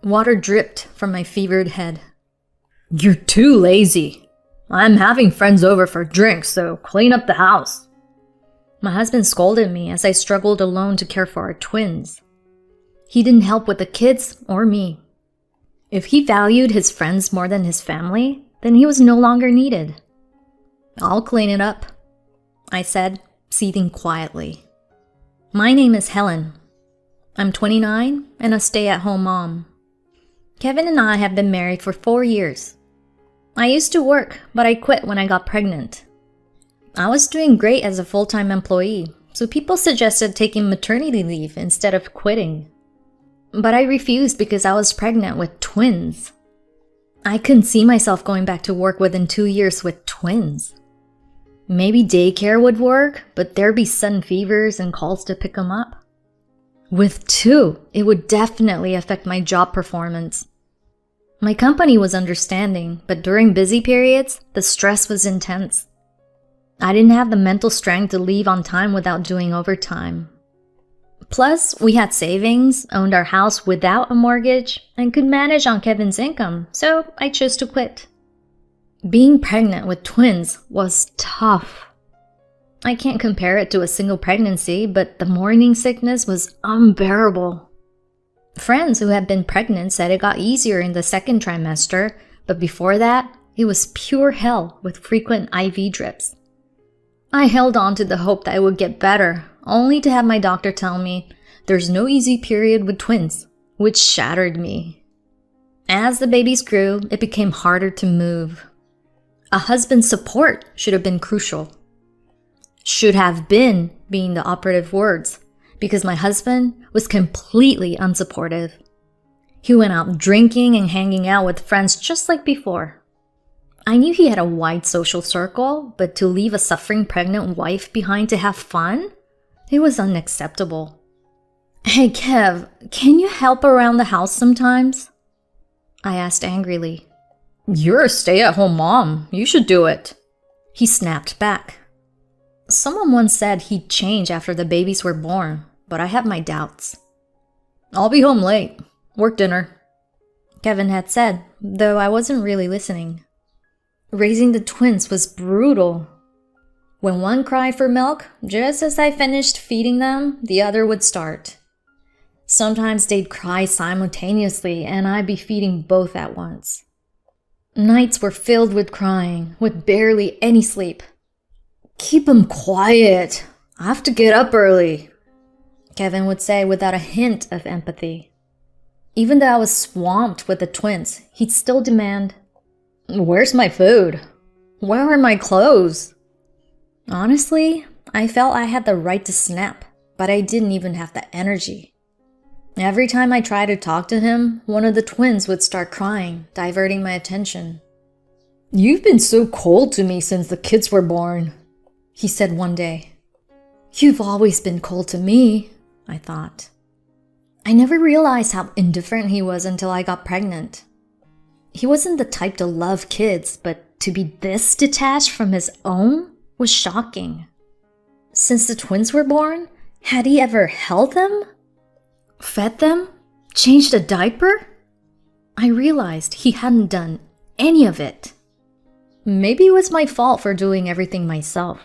Water dripped from my fevered head. "You're too lazy. I'm having friends over for drinks, so clean up the house." My husband scolded me as I struggled alone to care for our twins. He didn't help with the kids or me. If he valued his friends more than his family, then he was no longer needed. "I'll clean it up," I said, seething quietly. My name is Helen. I'm 29 and a stay-at-home mom. Kevin and I have been married for 4 years. I used to work, but I quit when I got pregnant. I was doing great as a full-time employee, so people suggested taking maternity leave instead of quitting. But I refused because I was pregnant with twins. I couldn't see myself going back to work within 2 years with twins. Maybe daycare would work, but there'd be sudden fevers and calls to pick them up. With 2, it would definitely affect my job performance. My company was understanding, but during busy periods, the stress was intense. I didn't have the mental strength to leave on time without doing overtime. Plus, we had savings, owned our house without a mortgage, and could manage on Kevin's income, so I chose to quit. Being pregnant with twins was tough. I can't compare it to a single pregnancy, but the morning sickness was unbearable. Friends who had been pregnant said it got easier in the second trimester, but before that, it was pure hell with frequent IV drips. I held on to the hope that it would get better, only to have my doctor tell me there's no easy period with twins, which shattered me. As the babies grew, it became harder to move. A husband's support should have been crucial. Should have been being the operative words, because my husband was completely unsupportive. He went out drinking and hanging out with friends just like before. I knew he had a wide social circle, but to leave a suffering pregnant wife behind to have fun? It was unacceptable. "Hey Kev, can you help around the house sometimes?" I asked angrily. "You're a stay-at-home mom. You should do it." He snapped back. Someone once said he'd change after the babies were born, but I have my doubts. "I'll be home late. Work dinner," Kevin had said, though I wasn't really listening. Raising the twins was brutal. When one cried for milk, just as I finished feeding them, the other would start. Sometimes they'd cry simultaneously, and I'd be feeding both at once. Nights were filled with crying, with barely any sleep. "Keep 'em quiet. I have to get up early," Kevin would say without a hint of empathy. Even though I was swamped with the twins, he'd still demand, "Where's my food? Where are my clothes?" Honestly, I felt I had the right to snap, but I didn't even have the energy. Every time I tried to talk to him, one of the twins would start crying, diverting my attention. "You've been so cold to me since the kids were born," he said one day. "You've always been cold to me," I thought. I never realized how indifferent he was until I got pregnant. He wasn't the type to love kids, but to be this detached from his own was shocking. Since the twins were born, had he ever held them? Fed them? Changed a diaper? I realized he hadn't done any of it. Maybe it was my fault for doing everything myself.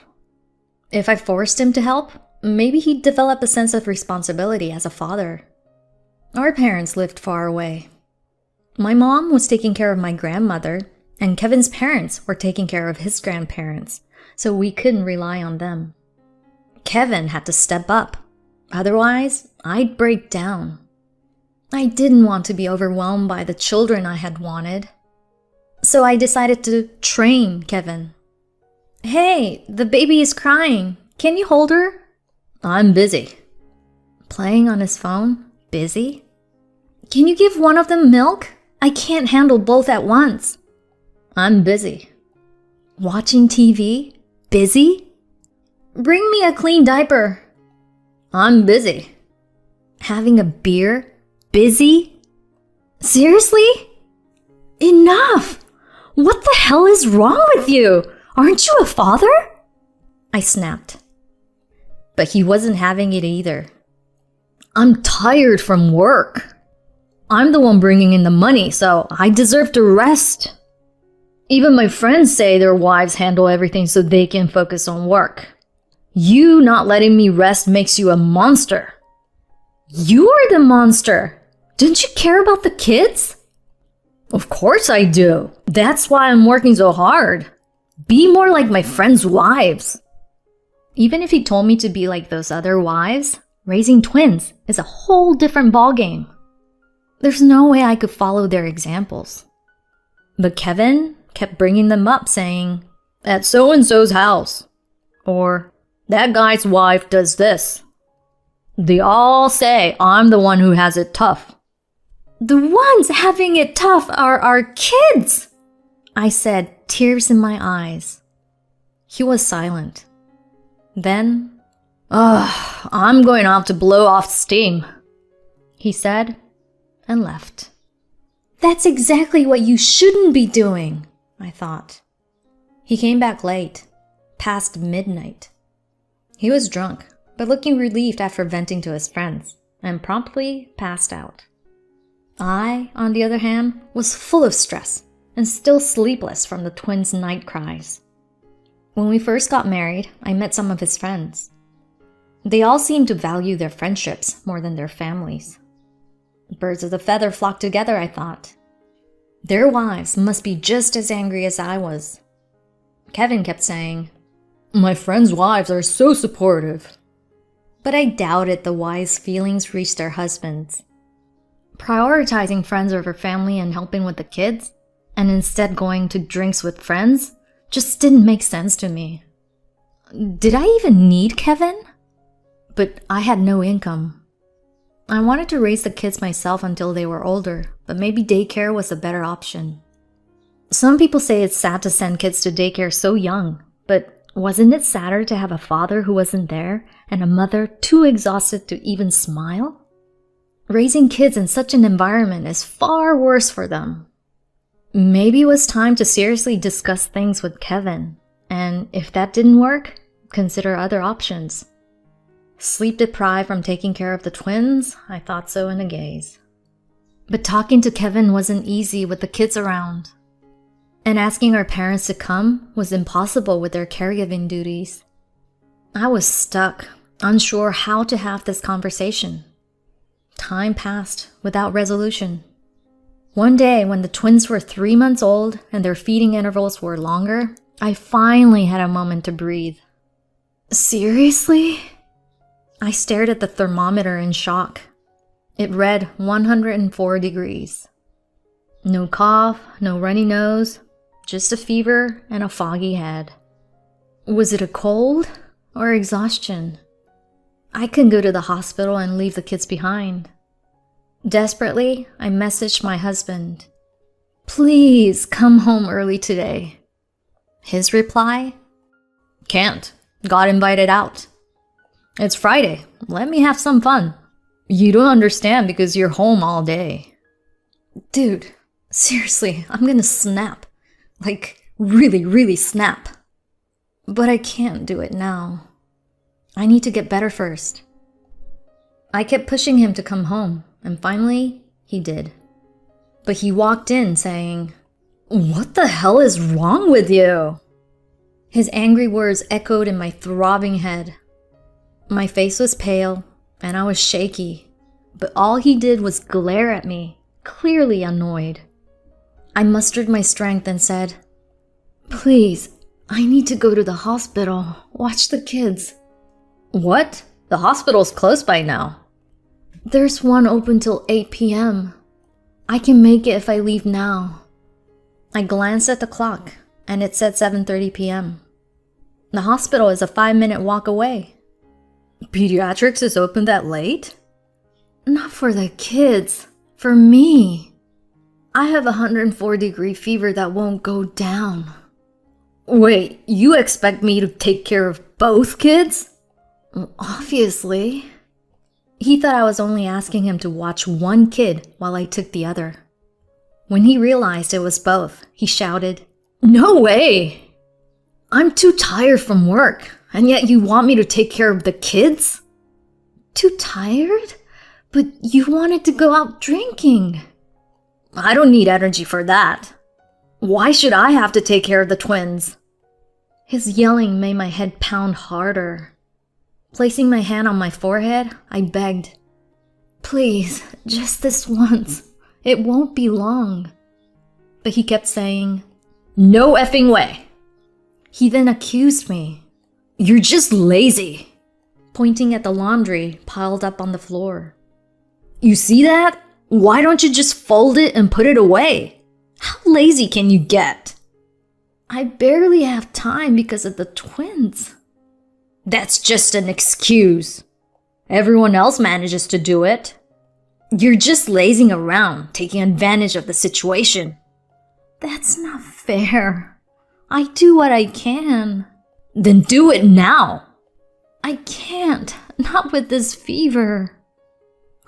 If I forced him to help, maybe he'd develop a sense of responsibility as a father. Our parents lived far away. My mom was taking care of my grandmother, and Kevin's parents were taking care of his grandparents, so we couldn't rely on them. Kevin had to step up. Otherwise, I'd break down. I didn't want to be overwhelmed by the children I had wanted. So I decided to train Kevin. "Hey, the baby is crying. Can you hold her?" "I'm busy." Playing on his phone? Busy? "Can you give one of them milk? I can't handle both at once." "I'm busy." Watching TV? Busy? "Bring me a clean diaper." "I'm busy." Having a beer? Busy? Seriously? Enough! What the hell is wrong with you? Aren't you a father? I snapped. But he wasn't having it either. "I'm tired from work." I'm the one bringing in the money, so I deserve to rest. Even my friends say their wives handle everything so they can focus on work. You not letting me rest makes you a monster. You're the monster. Don't you care about the kids? Of course I do. That's why I'm working so hard. Be more like my friends' wives. Even if he told me to be like those other wives, raising twins is a whole different ballgame. There's no way I could follow their examples. But Kevin kept bringing them up, saying, at so-and-so's house, or that guy's wife does this. They all say I'm the one who has it tough. The ones having it tough are our kids, I said, tears in my eyes. He was silent. Then, I'm going off to blow off steam, he said, and left. That's exactly what you shouldn't be doing, I thought. He came back late, past midnight. He was drunk, but looking relieved after venting to his friends, and promptly passed out. I, on the other hand, was full of stress and still sleepless from the twins' night cries. When we first got married, I met some of his friends. They all seemed to value their friendships more than their families. Birds of the feather flocked together, I thought. Their wives must be just as angry as I was. Kevin kept saying, my friends' wives are so supportive. But I doubted the wives' feelings reached their husbands. Prioritizing friends over family and helping with the kids, and instead going to drinks with friends, just didn't make sense to me. Did I even need Kevin? But I had no income. I wanted to raise the kids myself until they were older, but maybe daycare was a better option. Some people say it's sad to send kids to daycare so young, but wasn't it sadder to have a father who wasn't there and a mother too exhausted to even smile? Raising kids in such an environment is far worse for them. Maybe it was time to seriously discuss things with Kevin, and if that didn't work, consider other options. Sleep deprived from taking care of the twins? I thought so in a gaze. But talking to Kevin wasn't easy with the kids around. And asking our parents to come was impossible with their caregiving duties. I was stuck, unsure how to have this conversation. Time passed without resolution. One day, when the twins were 3 months old and their feeding intervals were longer, I finally had a moment to breathe. Seriously? I stared at the thermometer in shock. It read 104 degrees. No cough, no runny nose, just a fever and a foggy head. Was it a cold or exhaustion? I couldn't go to the hospital and leave the kids behind. Desperately, I messaged my husband. Please come home early today. His reply? Can't. Got invited out. It's Friday. Let me have some fun. You don't understand because you're home all day. Dude, seriously, I'm gonna snap. Like, really, really snap. But I can't do it now. I need to get better first. I kept pushing him to come home, and finally, he did. But he walked in saying, "What the hell is wrong with you?" His angry words echoed in my throbbing head. My face was pale, and I was shaky, but all he did was glare at me, clearly annoyed. I mustered my strength and said, "Please, I need to go to the hospital. Watch the kids." What? The hospital's close by now. There's one open till 8 p.m. I can make it if I leave now. I glanced at the clock, and it said 7:30 p.m. The hospital is a 5-minute walk away. Pediatrics is open that late? Not for the kids. For me. I have a 104-degree fever that won't go down. Wait, you expect me to take care of both kids? Obviously. He thought I was only asking him to watch one kid while I took the other. When he realized it was both, he shouted, "No way! I'm too tired from work, and yet you want me to take care of the kids?" Too tired? But you wanted to go out drinking. I don't need energy for that. Why should I have to take care of the twins? His yelling made my head pound harder. Placing my hand on my forehead, I begged, "Please, just this once. It won't be long." But he kept saying, "No effing way." He then accused me. "You're just lazy," pointing at the laundry piled up on the floor. "You see that? Why don't you just fold it and put it away? How lazy can you get?" "I barely have time because of the twins." "That's just an excuse. Everyone else manages to do it. You're just lazing around, taking advantage of the situation." "That's not fair. I do what I can." "Then do it now." "I can't. Not with this fever."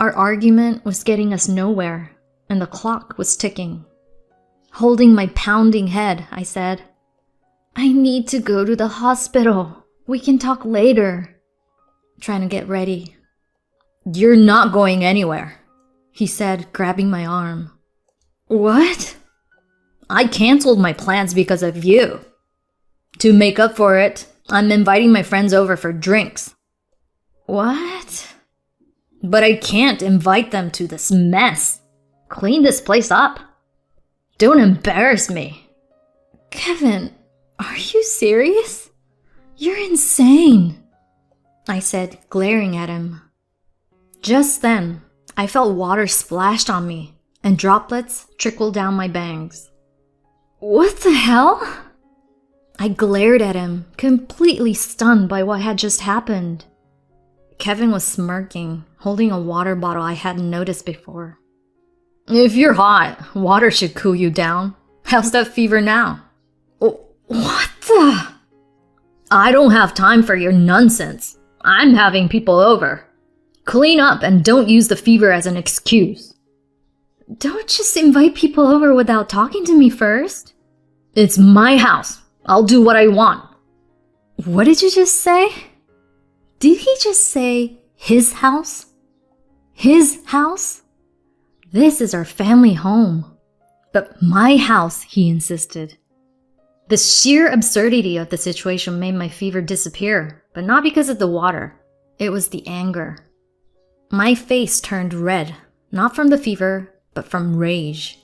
Our argument was getting us nowhere, and the clock was ticking. Holding my pounding head, I said, "I need to go to the hospital. We can talk later." Trying to get ready. "You're not going anywhere," he said, grabbing my arm. "What?" "I canceled my plans because of you. To make up for it, I'm inviting my friends over for drinks." "What?" "But I can't invite them to this mess. Clean this place up. Don't embarrass me." "Kevin, are you serious? You're insane," I said, glaring at him. Just then, I felt water splashed on me and droplets trickled down my bangs. "What the hell?" I glared at him, completely stunned by what had just happened. Kevin was smirking, holding a water bottle I hadn't noticed before. "If you're hot, water should cool you down. How's that fever now?" "What the?" "I don't have time for your nonsense. I'm having people over. Clean up and don't use the fever as an excuse." "Don't just invite people over without talking to me first." "It's my house. I'll do what I want." "What did you just say?" Did he just say his house? His house? This is our family home. But my house, he insisted. The sheer absurdity of the situation made my fever disappear, but not because of the water. It was the anger. My face turned red, not from the fever, but from rage.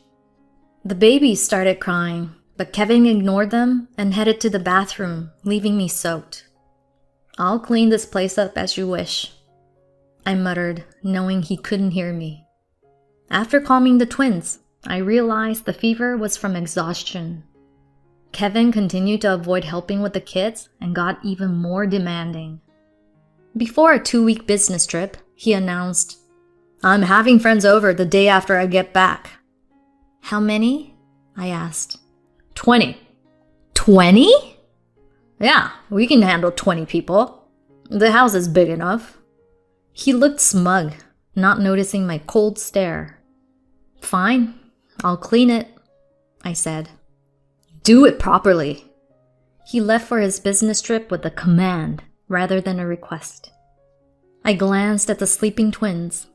The babies started crying, but Kevin ignored them and headed to the bathroom, leaving me soaked. "I'll clean this place up as you wish," I muttered, knowing he couldn't hear me. After calming the twins, I realized the fever was from exhaustion. Kevin continued to avoid helping with the kids and got even more demanding. Before a 2-week business trip, he announced, "I'm having friends over the day after I get back." "How many?" I asked. 20. 20? "Yeah, we can handle 20 people. The house is big enough." He looked smug, not noticing my cold stare. "Fine, I'll clean it," I said. "Do it properly." He left for his business trip with a command rather than a request. I glanced at the sleeping twins.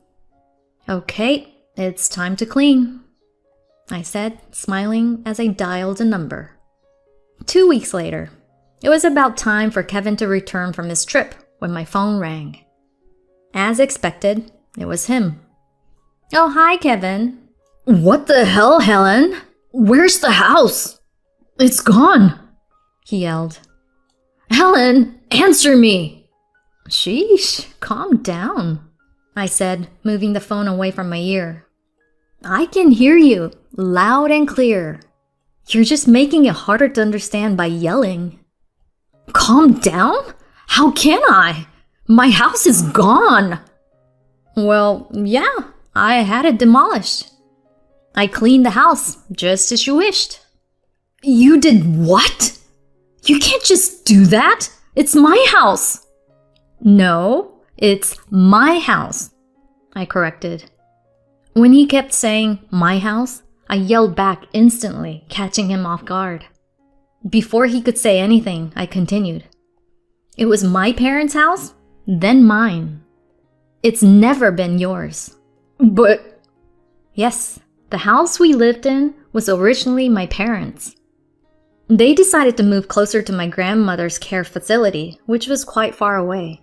"Okay, it's time to clean," I said, smiling as I dialed a number. 2 weeks later, it was about time for Kevin to return from his trip when my phone rang. As expected, it was him. "Oh, hi, Kevin." "What the hell, Helen? Where's the house?" "It's gone," he yelled. "Helen, answer me." "Sheesh, calm down," I said, moving the phone away from my ear. "I can hear you, loud and clear. You're just making it harder to understand by yelling." "Calm down? How can I? My house is gone." "Well, yeah, I had it demolished. I cleaned the house, just as you wished." "You did what? You can't just do that. It's my house." "No, it's my house," I corrected. When he kept saying my house, I yelled back instantly, catching him off guard. Before he could say anything, I continued. "It was my parents' house, then mine. It's never been yours. But... Yes, the house we lived in was originally my parents'. They decided to move closer to my grandmother's care facility, which was quite far away.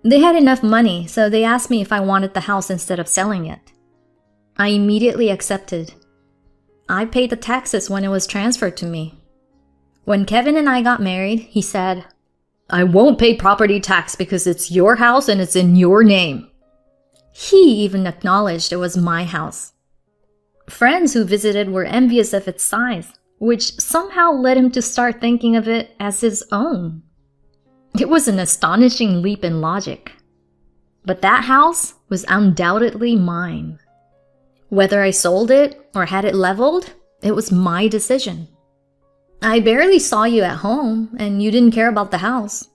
They had enough money, so they asked me if I wanted the house instead of selling it. I immediately accepted. I paid the taxes when it was transferred to me. When Kevin and I got married, he said, "I won't pay property tax because it's your house and it's in your name." He even acknowledged it was my house. Friends who visited were envious of its size, which somehow led him to start thinking of it as his own. It was an astonishing leap in logic. But that house was undoubtedly mine. Whether I sold it or had it leveled, it was my decision. I barely saw you at home, and you didn't care about the house.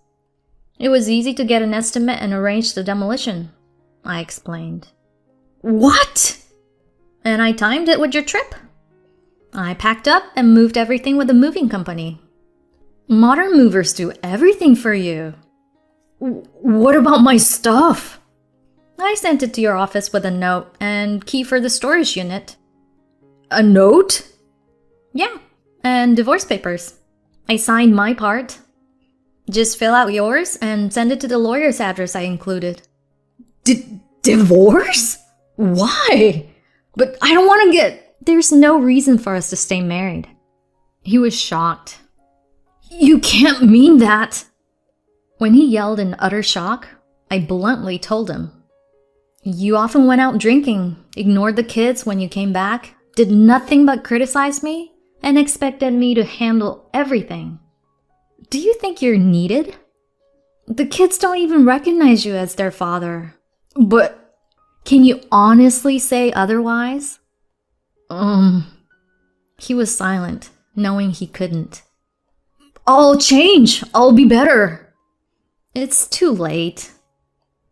It was easy to get an estimate and arrange the demolition, I explained. What? And I timed it with your trip. I packed up and moved everything with the moving company. Modern movers do everything for you. What about my stuff? I sent it to your office with a note and key for the storage unit. A note? Yeah, and divorce papers. I signed my part. Just fill out yours and send it to the lawyer's address I included. Divorce? Why? But I don't want to get... There's no reason for us to stay married. He was shocked. You can't mean that. When he yelled in utter shock, I bluntly told him, "You often went out drinking, ignored the kids when you came back, did nothing but criticize me, and expected me to handle everything. Do you think you're needed? The kids don't even recognize you as their father. But can you honestly say otherwise?" He was silent, knowing he couldn't. I'll change. I'll be better. It's too late.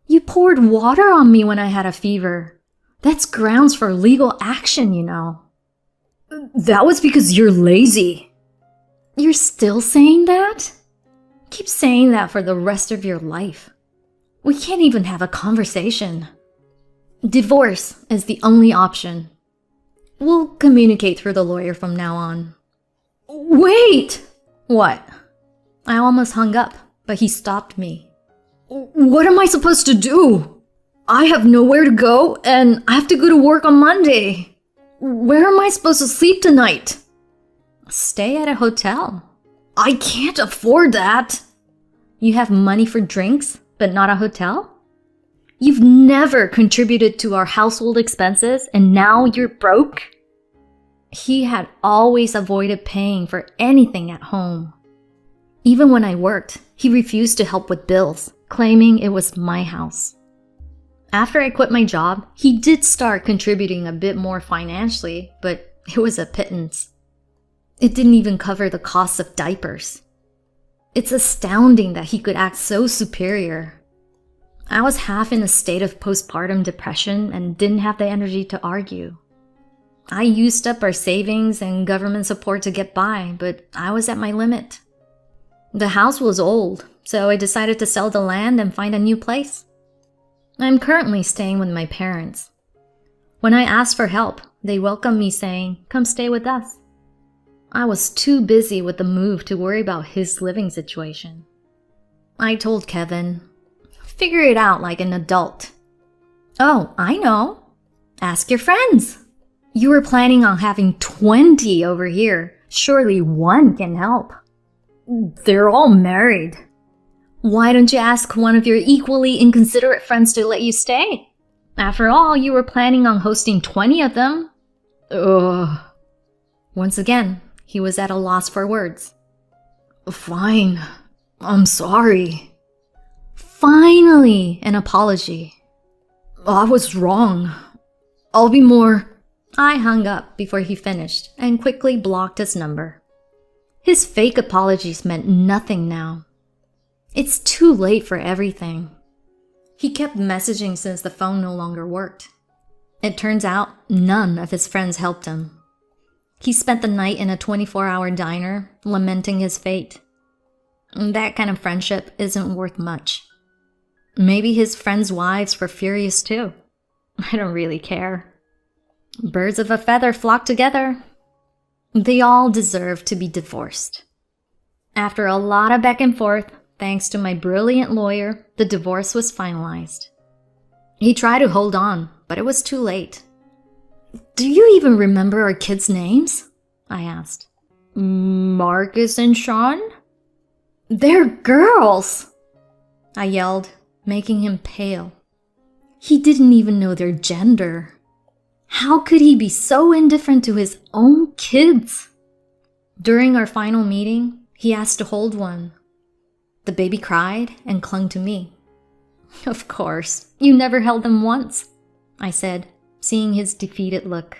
You poured water on me when I had a fever. That's grounds for legal action, you know. That was because you're lazy. You're still saying that? Keep saying that for the rest of your life. We can't even have a conversation. Divorce is the only option. We'll communicate through the lawyer from now on. Wait! What? I almost hung up, but he stopped me. What am I supposed to do? I have nowhere to go, and I have to go to work on Monday. Where am I supposed to sleep tonight? Stay at a hotel. I can't afford that. You have money for drinks, but not a hotel? You've never contributed to our household expenses, and now you're broke? He had always avoided paying for anything at home. Even when I worked, he refused to help with bills, claiming it was my house. After I quit my job, he did start contributing a bit more financially, but it was a pittance. It didn't even cover the cost of diapers. It's astounding that he could act so superior. I was half in a state of postpartum depression and didn't have the energy to argue. I used up our savings and government support to get by, but I was at my limit. The house was old, so I decided to sell the land and find a new place. I'm currently staying with my parents. When I asked for help, they welcomed me saying, "Come stay with us." I was too busy with the move to worry about his living situation. I told Kevin, "Figure it out like an adult." "Oh, I know. Ask your friends. You were planning on having 20 over here. Surely one can help." "They're all married." "Why don't you ask one of your equally inconsiderate friends to let you stay? After all, you were planning on hosting 20 of them." Ugh. Once again, he was at a loss for words. "Fine. I'm sorry." Finally, an apology. "I was wrong. I'll be more..." I hung up before he finished and quickly blocked his number. His fake apologies meant nothing now. It's too late for everything. He kept messaging since the phone no longer worked. It turns out none of his friends helped him. He spent the night in a 24-hour diner, lamenting his fate. That kind of friendship isn't worth much. Maybe his friends' wives were furious too. I don't really care. Birds of a feather flock together. They all deserve to be divorced. After a lot of back and forth, thanks to my brilliant lawyer, the divorce was finalized. He tried to hold on, but it was too late. Do you even remember our kids' names? I asked. Marcus and Sean? They're girls! I yelled, making him pale. He didn't even know their gender. How could he be so indifferent to his own kids? During our final meeting, he asked to hold one. The baby cried and clung to me. Of course, you never held them once, I said, seeing his defeated look.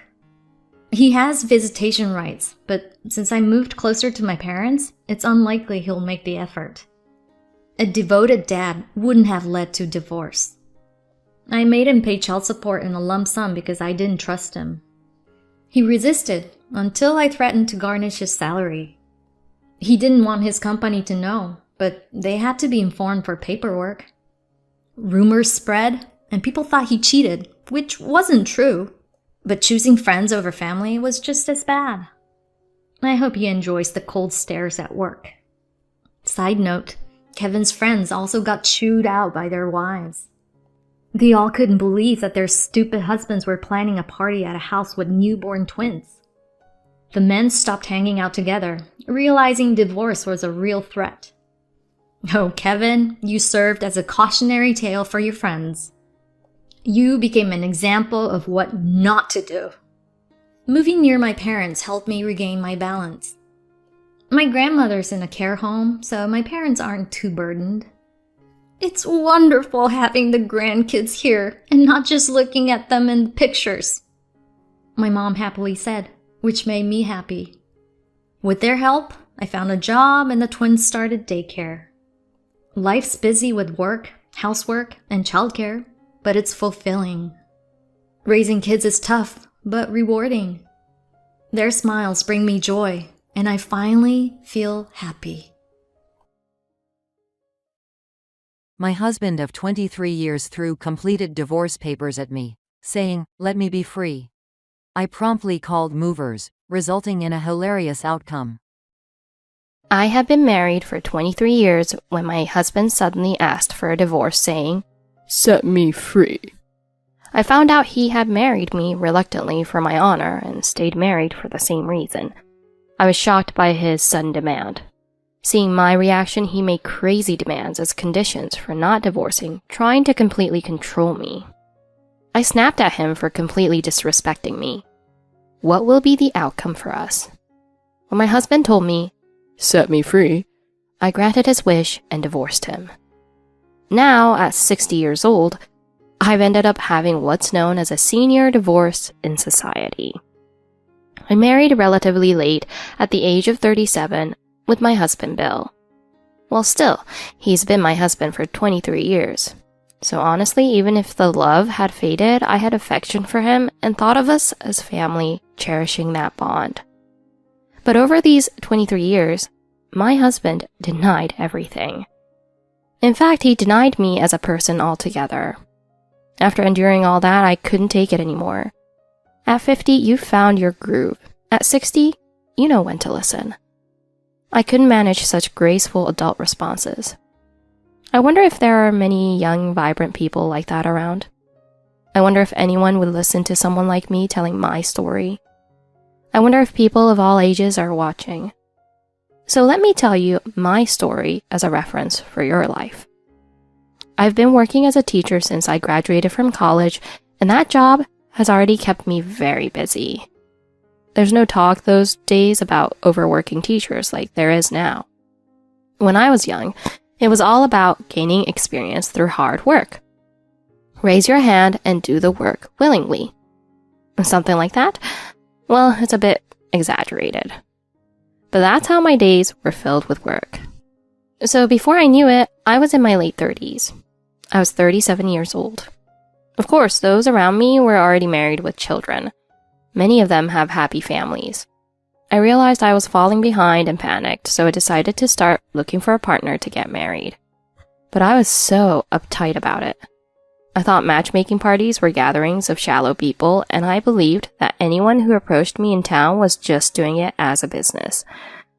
He has visitation rights, but since I moved closer to my parents, it's unlikely he'll make the effort. A devoted dad wouldn't have led to divorce. I made him pay child support in a lump sum because I didn't trust him. He resisted until I threatened to garnish his salary. He didn't want his company to know, but they had to be informed for paperwork. Rumors spread, and people thought he cheated, which wasn't true. But choosing friends over family was just as bad. I hope he enjoys the cold stares at work. Side note, Kevin's friends also got chewed out by their wives. They all couldn't believe that their stupid husbands were planning a party at a house with newborn twins. The men stopped hanging out together, realizing divorce was a real threat. Oh, Kevin, you served as a cautionary tale for your friends. You became an example of what not to do. Moving near my parents helped me regain my balance. My grandmother's in a care home, so my parents aren't too burdened. It's wonderful having the grandkids here and not just looking at them in pictures, my mom happily said, which made me happy. With their help, I found a job and the twins started daycare. Life's busy with work, housework, and childcare, but it's fulfilling. Raising kids is tough, but rewarding. Their smiles bring me joy, and I finally feel happy. My husband of 23 years threw completed divorce papers at me, saying, "Let me be free." I promptly called movers, resulting in a hilarious outcome. I had been married for 23 years when my husband suddenly asked for a divorce, saying, "Set me free." I found out he had married me reluctantly for my honor and stayed married for the same reason. I was shocked by his sudden demand. Seeing my reaction, he made crazy demands as conditions for not divorcing, trying to completely control me. I snapped at him for completely disrespecting me. What will be the outcome for us? When my husband told me, "Set me free," I granted his wish and divorced him. Now, at 60 years old, I've ended up having what's known as a senior divorce in society. I married relatively late at the age of 37 with my husband Bill. Well, still, he's been my husband for 23 years. So honestly, even if the love had faded, I had affection for him and thought of us as family, cherishing that bond. But over these 23 years, my husband denied everything. In fact, he denied me as a person altogether. After enduring all that, I couldn't take it anymore. At 50, you found your groove. At 60, you know when to listen. I couldn't manage such graceful adult responses. I wonder if there are many young, vibrant people like that around. I wonder if anyone would listen to someone like me telling my story. I wonder if people of all ages are watching. So let me tell you my story as a reference for your life. I've been working as a teacher since I graduated from college, and that job has already kept me very busy. There's no talk those days about overworking teachers like there is now. When I was young, it was all about gaining experience through hard work. Raise your hand and do the work willingly. Something like that? Well, it's a bit exaggerated. But that's how my days were filled with work. So before I knew it, I was in my late 30s. I was 37 years old. Of course, those around me were already married with children. Many of them have happy families. I realized I was falling behind and panicked, so I decided to start looking for a partner to get married. But I was so uptight about it. I thought matchmaking parties were gatherings of shallow people, and I believed that anyone who approached me in town was just doing it as a business.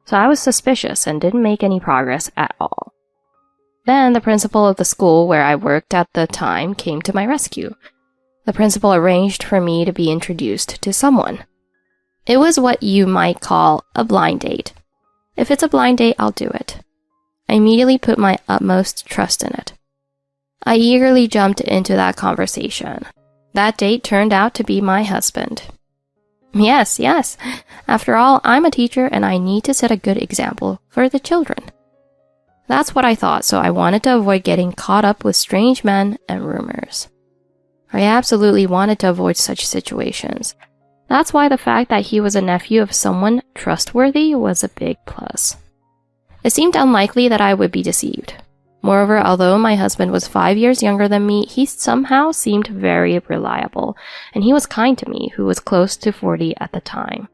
So I was suspicious and didn't make any progress at all. Then the principal of the school where I worked at the time came to my rescue. The principal arranged for me to be introduced to someone. It was what you might call a blind date. If it's a blind date, I'll do it. I immediately put my utmost trust in it. I eagerly jumped into that conversation. That date turned out to be my husband. Yes. After all, I'm a teacher and I need to set a good example for the children. That's what I thought, so I wanted to avoid getting caught up with strange men and rumors. I absolutely wanted to avoid such situations. That's why the fact that he was a nephew of someone trustworthy was a big plus. It seemed unlikely that I would be deceived. Moreover, although my husband was 5 years younger than me, he somehow seemed very reliable, and he was kind to me, who was close to 40 at the time.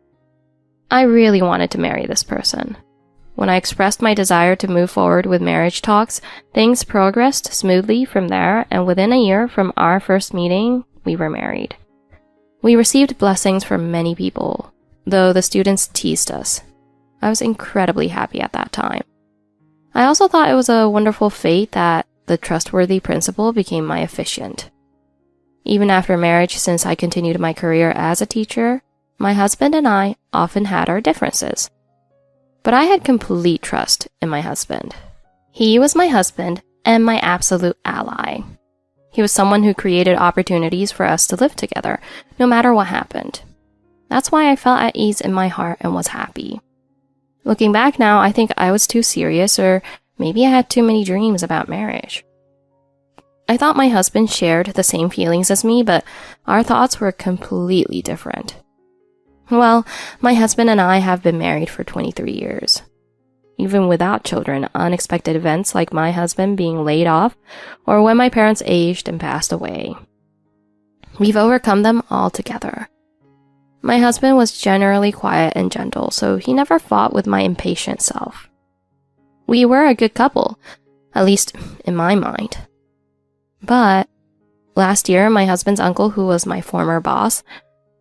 I really wanted to marry this person. When I expressed my desire to move forward with marriage talks, things progressed smoothly from there, and within a year from our first meeting, we were married. We received blessings from many people, though the students teased us. I was incredibly happy at that time. I also thought it was a wonderful fate that the trustworthy principal became my officiant. Even after marriage, since I continued my career as a teacher, my husband and I often had our differences. But I had complete trust in my husband. He was my husband and my absolute ally. He was someone who created opportunities for us to live together, no matter what happened. That's why I felt at ease in my heart and was happy. Looking back now, I think I was too serious, or maybe I had too many dreams about marriage. I thought my husband shared the same feelings as me, but our thoughts were completely different. Well, my husband and I have been married for 23 years. Even without children, unexpected events like my husband being laid off, or when my parents aged and passed away. We've overcome them all together. My husband was generally quiet and gentle, so he never fought with my impatient self. We were a good couple, at least in my mind. But last year, my husband's uncle, who was my former boss,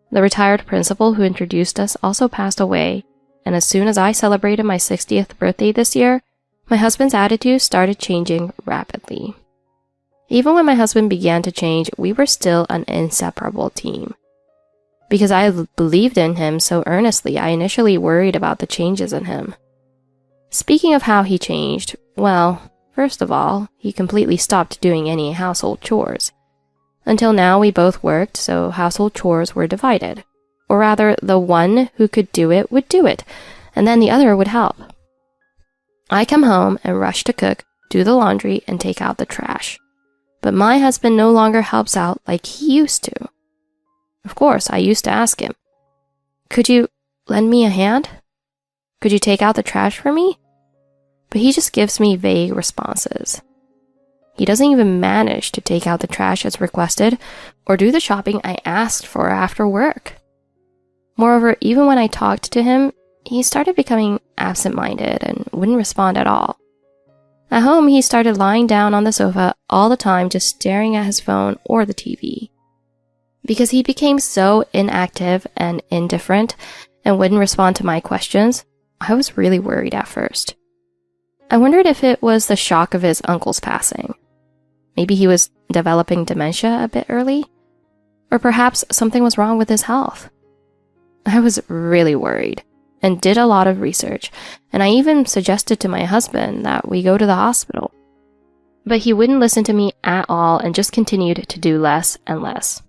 the retired principal who introduced us, also passed away, and as soon as I celebrated my 60th birthday this year, my husband's attitude started changing rapidly. Even when my husband began to change, we were still an inseparable team. Because I believed in him so earnestly, I initially worried about the changes in him. Speaking of how he changed, well, first of all, he completely stopped doing any household chores. Until now, we both worked, so household chores were divided. Or rather, the one who could do it would do it, and then the other would help. I come home and rush to cook, do the laundry, and take out the trash. But my husband no longer helps out like he used to. Of course, I used to ask him, "Could you lend me a hand? Could you take out the trash for me?" But he just gives me vague responses. He doesn't even manage to take out the trash as requested or do the shopping I asked for after work. Moreover, even when I talked to him, he started becoming absent-minded and wouldn't respond at all. At home, he started lying down on the sofa all the time, just staring at his phone or the TV. Because he became so inactive and indifferent and wouldn't respond to my questions, I was really worried at first. I wondered if it was the shock of his uncle's passing. Maybe he was developing dementia a bit early? Or perhaps something was wrong with his health. I was really worried and did a lot of research, and I even suggested to my husband that we go to the hospital. But he wouldn't listen to me at all and just continued to do less and less.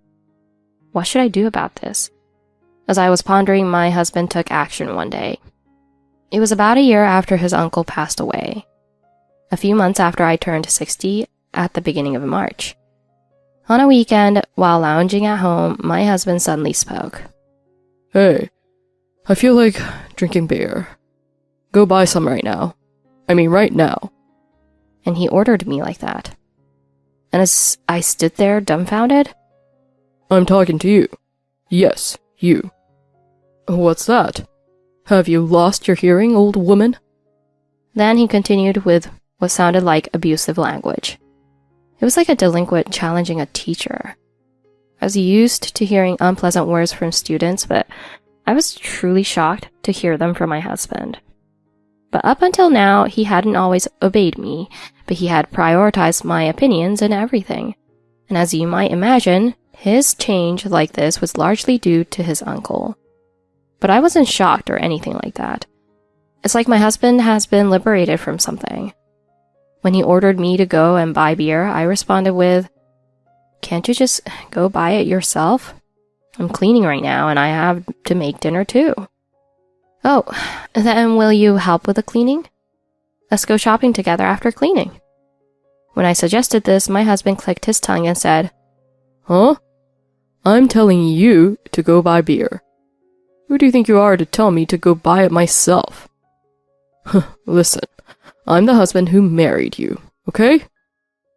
What should I do about this? As I was pondering, my husband took action one day. It was about a year after his uncle passed away. A few months after I turned 60 at the beginning of March. On a weekend, while lounging at home, my husband suddenly spoke. "Hey, I feel like drinking beer. Go buy some right now. I mean right now." And he ordered me like that. And as I stood there dumbfounded, "I'm talking to you. Yes, you." "What's that? Have you lost your hearing, old woman?" Then he continued with what sounded like abusive language. It was like a delinquent challenging a teacher. I was used to hearing unpleasant words from students, but I was truly shocked to hear them from my husband. But up until now, he hadn't always obeyed me, but he had prioritized my opinions and everything. And as you might imagine, his change like this was largely due to his uncle. But I wasn't shocked or anything like that. It's like my husband has been liberated from something. When he ordered me to go and buy beer, I responded with, "Can't you just go buy it yourself? I'm cleaning right now and I have to make dinner too." "Oh, then will you help with the cleaning? Let's go shopping together after cleaning." When I suggested this, my husband clicked his tongue and said, Huh? I'm telling you to go buy beer. Who do you think you are to tell me to go buy it myself? Listen, I'm the husband who married you, okay?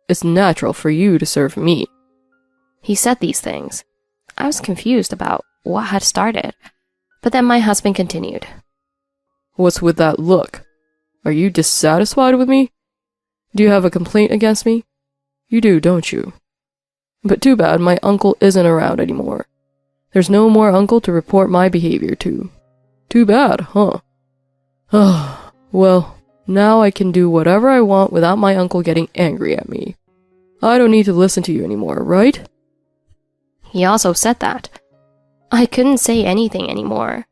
It's natural for you to serve me. He said these things. I was confused about what had started, but then my husband continued. What's with that look? Are you dissatisfied with me? Do you have a complaint against me? You do, don't you? But too bad my uncle isn't around anymore. There's no more uncle to report my behavior to. Too bad, huh? Well, now I can do whatever I want without my uncle getting angry at me. I don't need to listen to you anymore, right? He also said that. I couldn't say anything anymore.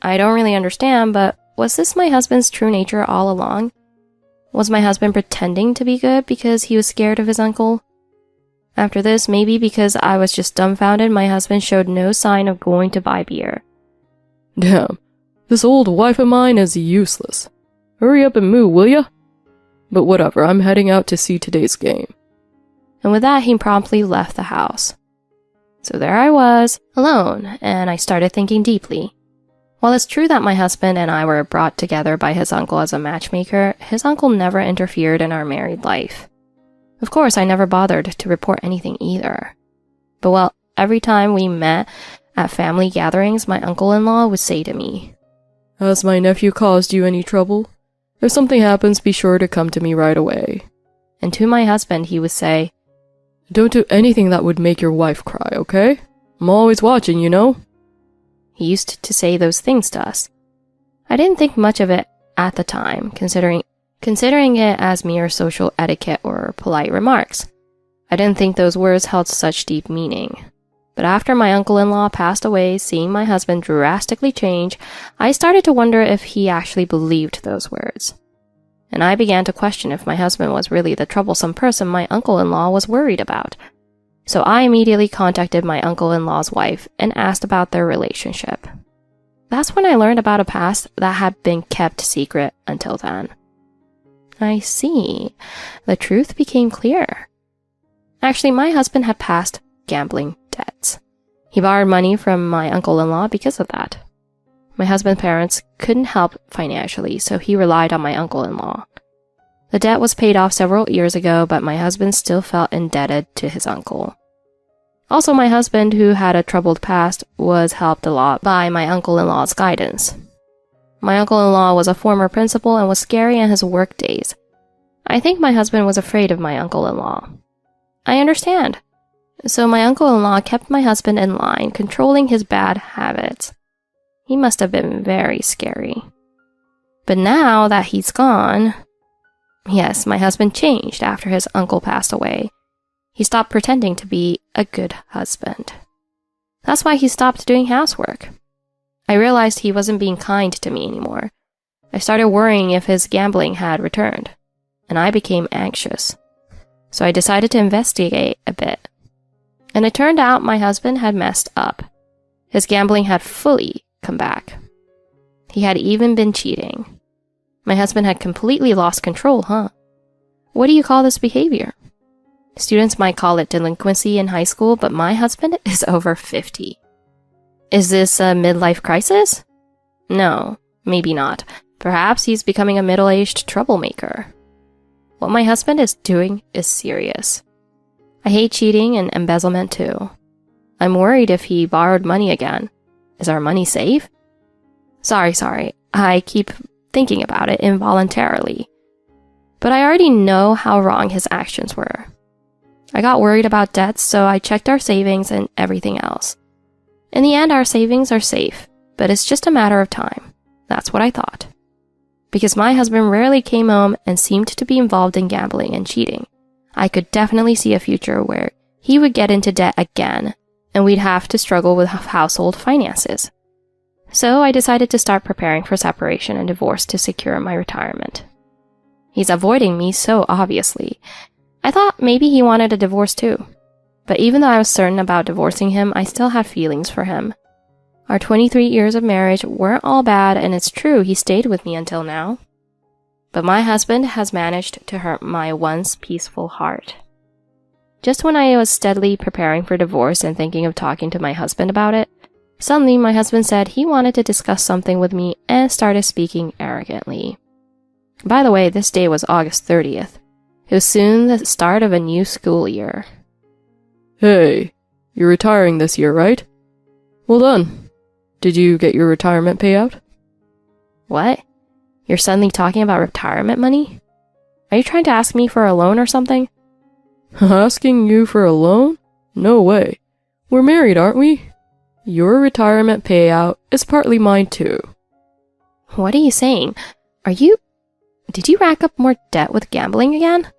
I don't really understand, but was this my husband's true nature all along? Was my husband pretending to be good because he was scared of his uncle? After this, maybe because I was just dumbfounded, my husband showed no sign of going to buy beer. Damn, this old wife of mine is useless. Hurry up and move, will ya? But whatever, I'm heading out to see today's game. And with that, he promptly left the house. So there I was, alone, and I started thinking deeply. While it's true that my husband and I were brought together by his uncle as a matchmaker, his uncle never interfered in our married life. Of course, I never bothered to report anything either. But well, every time we met at family gatherings, my uncle-in-law would say to me, Has my nephew caused you any trouble? If something happens, be sure to come to me right away. And to my husband, he would say, Don't do anything that would make your wife cry, okay? I'm always watching, you know? He used to say those things to us. I didn't think much of it at the time, considering it as mere social etiquette or polite remarks. I didn't think those words held such deep meaning. But after my uncle-in-law passed away, seeing my husband drastically change, I started to wonder if he actually believed those words. And I began to question if my husband was really the troublesome person my uncle-in-law was worried about. So I immediately contacted my uncle-in-law's wife and asked about their relationship. That's when I learned about a past that had been kept secret until then. I see. The truth became clear. Actually, my husband had past gambling debts. He borrowed money from my uncle-in-law because of that. My husband's parents couldn't help financially, so he relied on my uncle-in-law. The debt was paid off several years ago, but my husband still felt indebted to his uncle. Also, my husband, who had a troubled past, was helped a lot by my uncle-in-law's guidance. My uncle-in-law was a former principal and was scary in his work days. I think my husband was afraid of my uncle-in-law. I understand. So my uncle-in-law kept my husband in line, controlling his bad habits. He must have been very scary. But now that he's gone... Yes, my husband changed after his uncle passed away. He stopped pretending to be a good husband. That's why he stopped doing housework. I realized he wasn't being kind to me anymore. I started worrying if his gambling had returned, and I became anxious. So I decided to investigate a bit. And it turned out my husband had messed up. His gambling had fully come back. He had even been cheating. My husband had completely lost control, huh? What do you call this behavior? Students might call it delinquency in high school, but my husband is over 50. Is this a midlife crisis? No, maybe not. Perhaps he's becoming a middle-aged troublemaker. What my husband is doing is serious. I hate cheating and embezzlement too. I'm worried if he borrowed money again. Is our money safe? Sorry. I keep thinking about it involuntarily. But I already know how wrong his actions were. I got worried about debts, so I checked our savings and everything else. In the end, our savings are safe, but it's just a matter of time. That's what I thought. Because my husband rarely came home and seemed to be involved in gambling and cheating, I could definitely see a future where he would get into debt again, and we'd have to struggle with household finances. So I decided to start preparing for separation and divorce to secure my retirement. He's avoiding me so obviously. I thought maybe he wanted a divorce too. But even though I was certain about divorcing him, I still had feelings for him. Our 23 years of marriage weren't all bad, and it's true he stayed with me until now. But my husband has managed to hurt my once peaceful heart. Just when I was steadily preparing for divorce and thinking of talking to my husband about it, suddenly my husband said he wanted to discuss something with me and started speaking arrogantly. By the way, this day was August 30th. It was soon the start of a new school year. Hey, you're retiring this year, right? Well done. Did you get your retirement payout? What? You're suddenly talking about retirement money? Are you trying to ask me for a loan or something? Asking you for a loan? No way. We're married, aren't we? Your retirement payout is partly mine too. What are you saying? Did you rack up more debt with gambling again?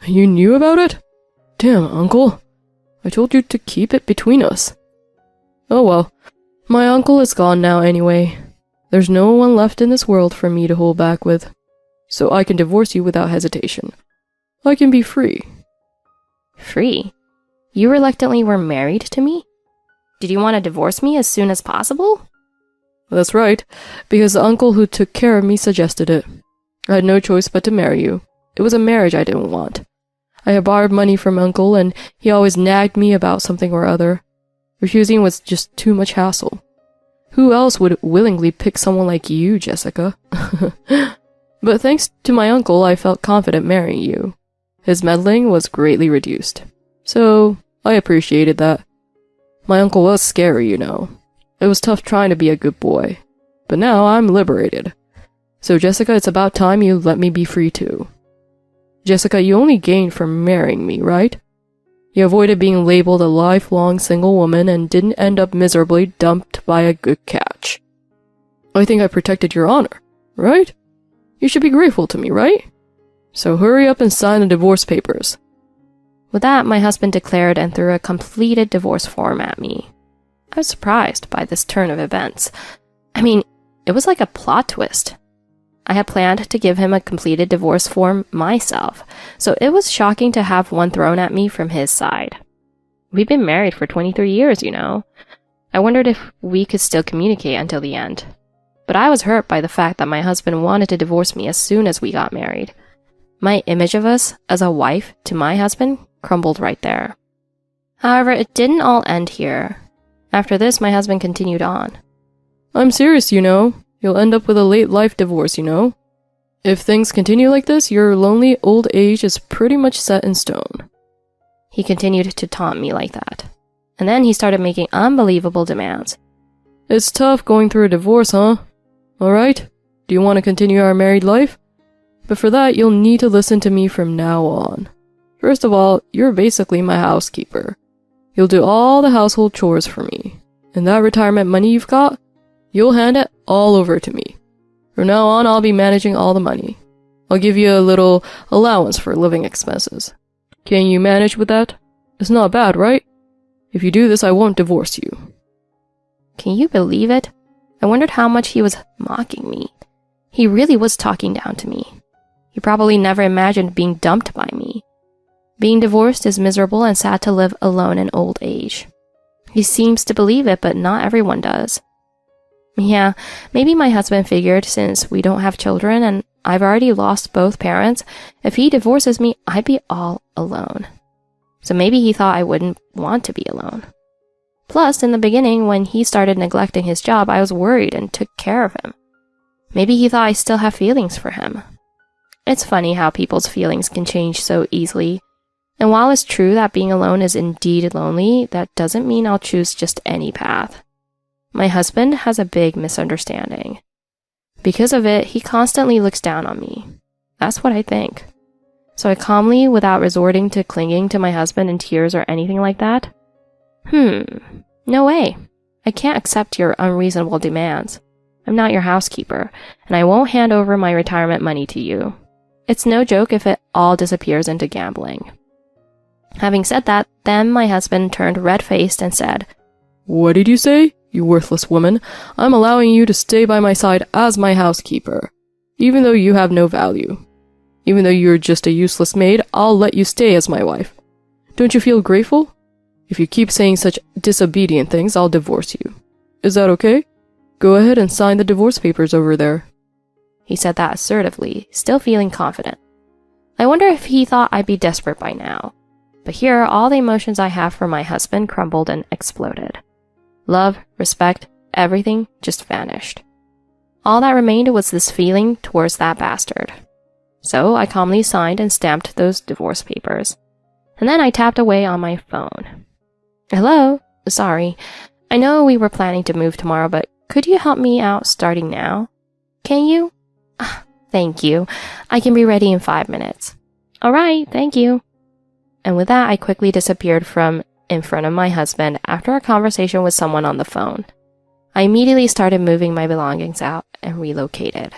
You knew about it? Damn, Uncle. I told you to keep it between us. Oh well, my uncle is gone now anyway. There's no one left in this world for me to hold back with. So I can divorce you without hesitation. I can be free. Free? You reluctantly were married to me? Did you want to divorce me as soon as possible? That's right, because the uncle who took care of me suggested it. I had no choice but to marry you. It was a marriage I didn't want. I had borrowed money from Uncle, and he always nagged me about something or other. Refusing was just too much hassle. Who else would willingly pick someone like you, Jessica? But thanks to my uncle, I felt confident marrying you. His meddling was greatly reduced. So, I appreciated that. My uncle was scary, you know. It was tough trying to be a good boy. But now I'm liberated. So Jessica, it's about time you let me be free too. Jessica, you only gained from marrying me, right? You avoided being labeled a lifelong single woman and didn't end up miserably dumped by a good catch. I think I protected your honor, right? You should be grateful to me, right? So hurry up and sign the divorce papers. With that, my husband declared and threw a completed divorce form at me. I was surprised by this turn of events. I mean, it was like a plot twist. I had planned to give him a completed divorce form myself, so it was shocking to have one thrown at me from his side. We've been married for 23 years, you know. I wondered if we could still communicate until the end. But I was hurt by the fact that my husband wanted to divorce me as soon as we got married. My image of us as a wife to my husband crumbled right there. However, it didn't all end here. After this, my husband continued on. I'm serious, you know. You'll end up with a late life divorce, you know. If things continue like this, your lonely old age is pretty much set in stone. He continued to taunt me like that. And then he started making unbelievable demands. It's tough going through a divorce, huh? Alright, do you want to continue our married life? But for that, you'll need to listen to me from now on. First of all, you're basically my housekeeper. You'll do all the household chores for me. And that retirement money you've got, you'll hand it all over to me. From now on, I'll be managing all the money. I'll give you a little allowance for living expenses. Can you manage with that? It's not bad, right? If you do this, I won't divorce you. Can you believe it? I wondered how much he was mocking me. He really was talking down to me. He probably never imagined being dumped by me. Being divorced is miserable and sad to live alone in old age. He seems to believe it, but not everyone does. Yeah, maybe my husband figured since we don't have children and I've already lost both parents, if he divorces me, I'd be all alone. So maybe he thought I wouldn't want to be alone. Plus, in the beginning, when he started neglecting his job, I was worried and took care of him. Maybe he thought I still have feelings for him. It's funny how people's feelings can change so easily. And while it's true that being alone is indeed lonely, that doesn't mean I'll choose just any path. My husband has a big misunderstanding. Because of it, he constantly looks down on me. That's what I think. So I calmly, without resorting to clinging to my husband in tears or anything like that, no way. I can't accept your unreasonable demands. I'm not your housekeeper, and I won't hand over my retirement money to you. It's no joke if it all disappears into gambling. Having said that, then my husband turned red-faced and said, What did you say, you worthless woman? I'm allowing you to stay by my side as my housekeeper. Even though you have no value. Even though you're just a useless maid, I'll let you stay as my wife. Don't you feel grateful? If you keep saying such disobedient things, I'll divorce you. Is that okay? Go ahead and sign the divorce papers over there. He said that assertively, still feeling confident. I wonder if he thought I'd be desperate by now. But here, all the emotions I have for my husband crumbled and exploded. Love, respect, everything just vanished. All that remained was this feeling towards that bastard. So I calmly signed and stamped those divorce papers. And then I tapped away on my phone. Hello? Sorry. I know we were planning to move tomorrow, but could you help me out starting now? Can you? Thank you. I can be ready in 5 minutes. Alright, thank you. And with that, I quickly disappeared from in front of my husband after a conversation with someone on the phone. I immediately started moving my belongings out and relocated.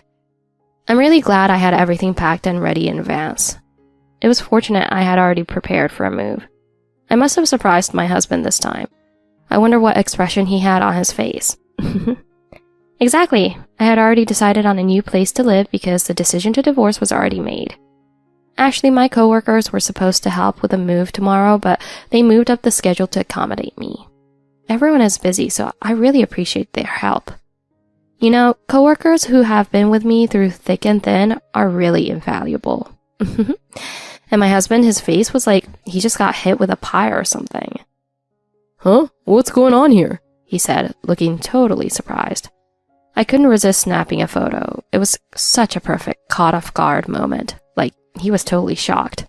I'm really glad I had everything packed and ready in advance. It was fortunate I had already prepared for a move. I must have surprised my husband this time. I wonder what expression he had on his face. Exactly. I had already decided on a new place to live because the decision to divorce was already made. Actually, my coworkers were supposed to help with the move tomorrow, but they moved up the schedule to accommodate me. Everyone is busy, so I really appreciate their help. You know, coworkers who have been with me through thick and thin are really invaluable. And my husband, his face was like he just got hit with a pie or something. Huh? What's going on here? He said, looking totally surprised. I couldn't resist snapping a photo. It was such a perfect caught off guard moment. Like, he was totally shocked.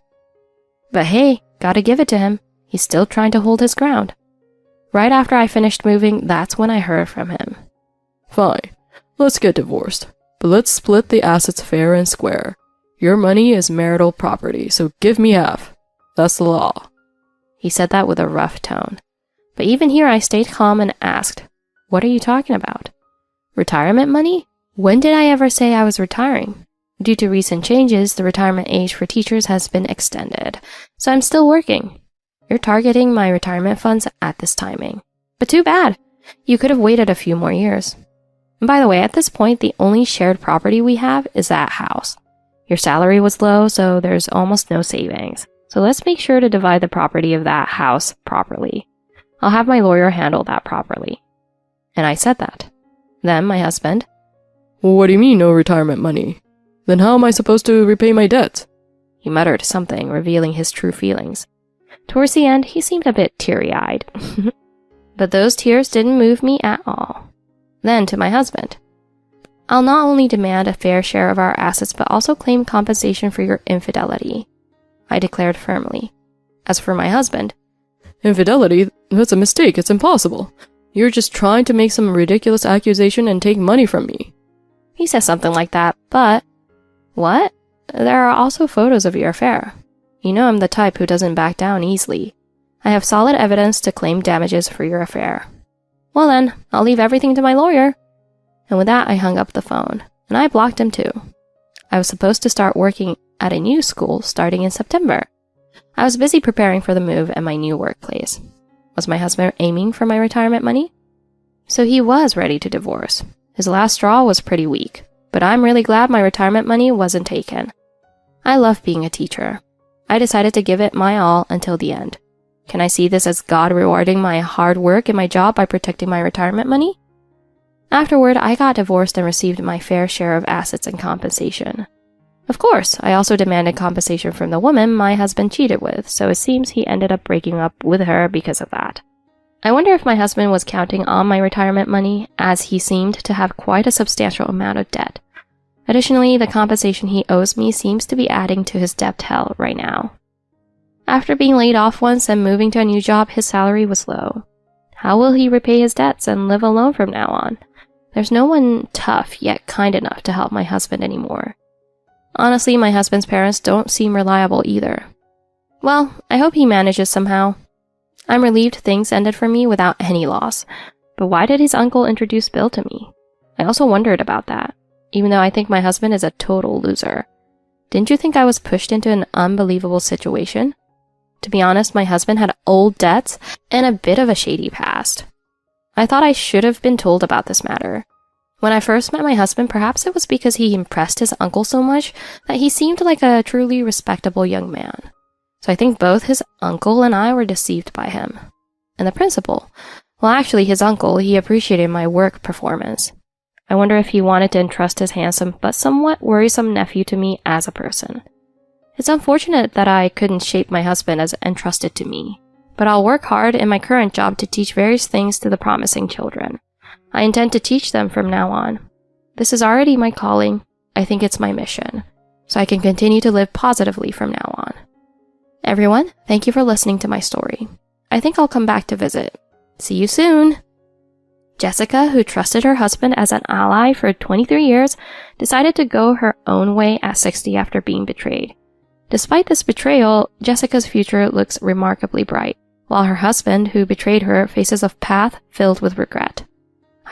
But hey, gotta give it to him. He's still trying to hold his ground. Right after I finished moving, that's when I heard from him. Fine. Let's get divorced. But let's split the assets fair and square. Your money is marital property, so give me half. That's the law. He said that with a rough tone. But even here I stayed calm and asked, What are you talking about? Retirement money? When did I ever say I was retiring? Due to recent changes, the retirement age for teachers has been extended, so I'm still working. You're targeting my retirement funds at this timing. But too bad. You could have waited a few more years. And by the way, at this point, the only shared property we have is that house. Your salary was low, so there's almost no savings. So let's make sure to divide the property of that house properly. I'll have my lawyer handle that properly. And I said that. Then my husband, What do you mean, no retirement money? Then how am I supposed to repay my debt? He muttered something, revealing his true feelings. Towards the end, he seemed a bit teary-eyed. But those tears didn't move me at all. Then to my husband, I'll not only demand a fair share of our assets, but also claim compensation for your infidelity, I declared firmly. As for my husband, Infidelity? That's a mistake. It's impossible. You're just trying to make some ridiculous accusation and take money from me. He says something like that, but... What? There are also photos of your affair. You know I'm the type who doesn't back down easily. I have solid evidence to claim damages for your affair. Well then, I'll leave everything to my lawyer. And with that, I hung up the phone, and I blocked him too. I was supposed to start working at a new school starting in September. I was busy preparing for the move and my new workplace. Was my husband aiming for my retirement money? So he was ready to divorce. His last straw was pretty weak, but I'm really glad my retirement money wasn't taken. I love being a teacher. I decided to give it my all until the end. Can I see this as God rewarding my hard work in my job by protecting my retirement money? Afterward, I got divorced and received my fair share of assets and compensation. Of course, I also demanded compensation from the woman my husband cheated with, so it seems he ended up breaking up with her because of that. I wonder if my husband was counting on my retirement money, as he seemed to have quite a substantial amount of debt. Additionally, the compensation he owes me seems to be adding to his debt hell right now. After being laid off once and moving to a new job, his salary was low. How will he repay his debts and live alone from now on? There's no one tough yet kind enough to help my husband anymore. Honestly, my husband's parents don't seem reliable either. Well, I hope he manages somehow. I'm relieved things ended for me without any loss. But why did his uncle introduce Bill to me? I also wondered about that, even though I think my husband is a total loser. Didn't you think I was pushed into an unbelievable situation? To be honest, my husband had old debts and a bit of a shady past. I thought I should have been told about this matter. When I first met my husband, perhaps it was because he impressed his uncle so much that he seemed like a truly respectable young man. So I think both his uncle and I were deceived by him. And the principal? Well, actually, his uncle, he appreciated my work performance. I wonder if he wanted to entrust his handsome but somewhat worrisome nephew to me as a person. It's unfortunate that I couldn't shape my husband as entrusted to me, but I'll work hard in my current job to teach various things to the promising children. I intend to teach them from now on. This is already my calling. I think it's my mission, so I can continue to live positively from now on. Everyone, thank you for listening to my story. I think I'll come back to visit. See you soon! Jessica, who trusted her husband as an ally for 23 years, decided to go her own way at 60 after being betrayed. Despite this betrayal, Jessica's future looks remarkably bright, while her husband, who betrayed her, faces a path filled with regret.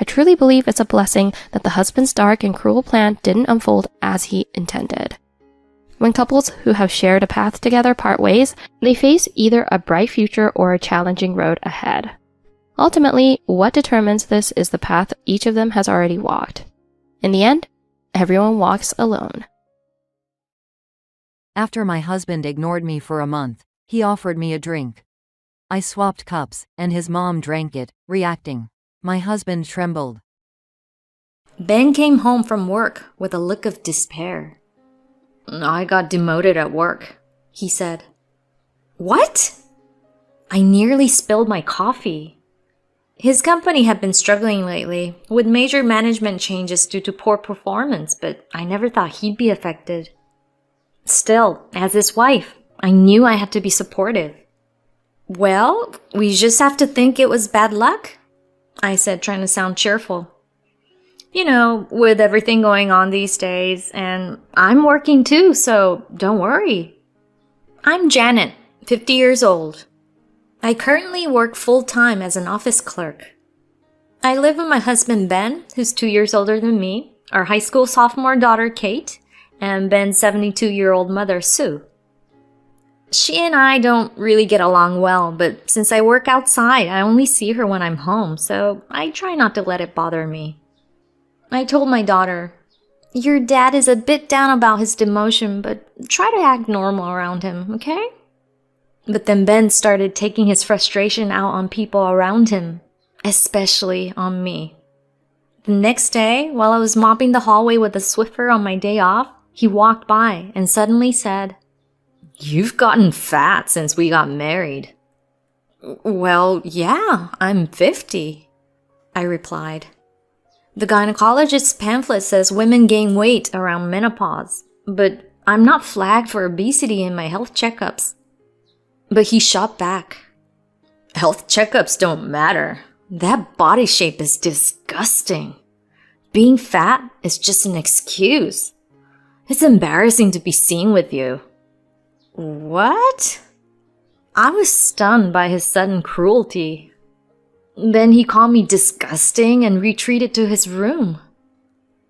I truly believe it's a blessing that the husband's dark and cruel plan didn't unfold as he intended. When couples who have shared a path together part ways, they face either a bright future or a challenging road ahead. Ultimately, what determines this is the path each of them has already walked. In the end, everyone walks alone. After my husband ignored me for a month, he offered me a drink. I swapped cups, and his mom drank it, reacting. My husband trembled. Ben came home from work with a look of despair. "I got demoted at work," he said. "What?" I nearly spilled my coffee. His company had been struggling lately, with major management changes due to poor performance, but I never thought he'd be affected. Still, as his wife, I knew I had to be supportive. "Well, we just have to think it was bad luck," I said, trying to sound cheerful. "You know, with everything going on these days, and I'm working too, so don't worry." I'm Janet, 50 years old. I currently work full-time as an office clerk. I live with my husband Ben, who's 2 years older than me, our high school sophomore daughter Kate, and Ben's 72-year-old mother Sue. She and I don't really get along well, but since I work outside, I only see her when I'm home, so I try not to let it bother me. I told my daughter, "Your dad is a bit down about his demotion, but try to act normal around him, okay?" But then Ben started taking his frustration out on people around him, especially on me. The next day, while I was mopping the hallway with a Swiffer on my day off, he walked by and suddenly said, "You've gotten fat since we got married." "Well, yeah, I'm 50, I replied. The gynecologist's pamphlet says women gain weight around menopause, but I'm not flagged for obesity in my health checkups. But he shot back. "Health checkups don't matter. That body shape is disgusting. Being fat is just an excuse. It's embarrassing to be seen with you." What? I was stunned by his sudden cruelty. Then he called me disgusting and retreated to his room.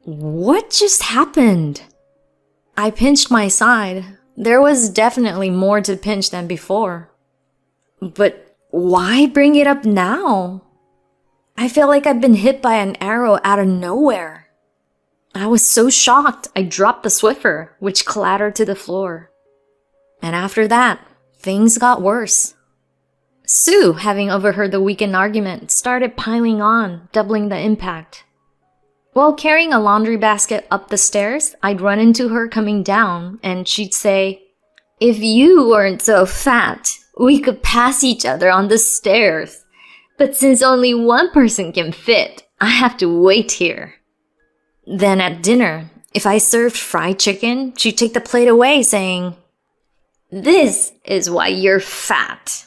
What just happened? I pinched my side. There was definitely more to pinch than before. But why bring it up now? I feel like I've been hit by an arrow out of nowhere. I was so shocked I dropped the Swiffer, which clattered to the floor. And after that, things got worse. Sue, having overheard the weekend argument, started piling on, doubling the impact. While carrying a laundry basket up the stairs, I'd run into her coming down, and she'd say, "If you weren't so fat, we could pass each other on the stairs. But since only one person can fit, I have to wait here." Then at dinner, if I served fried chicken, she'd take the plate away, saying, "This is why you're fat.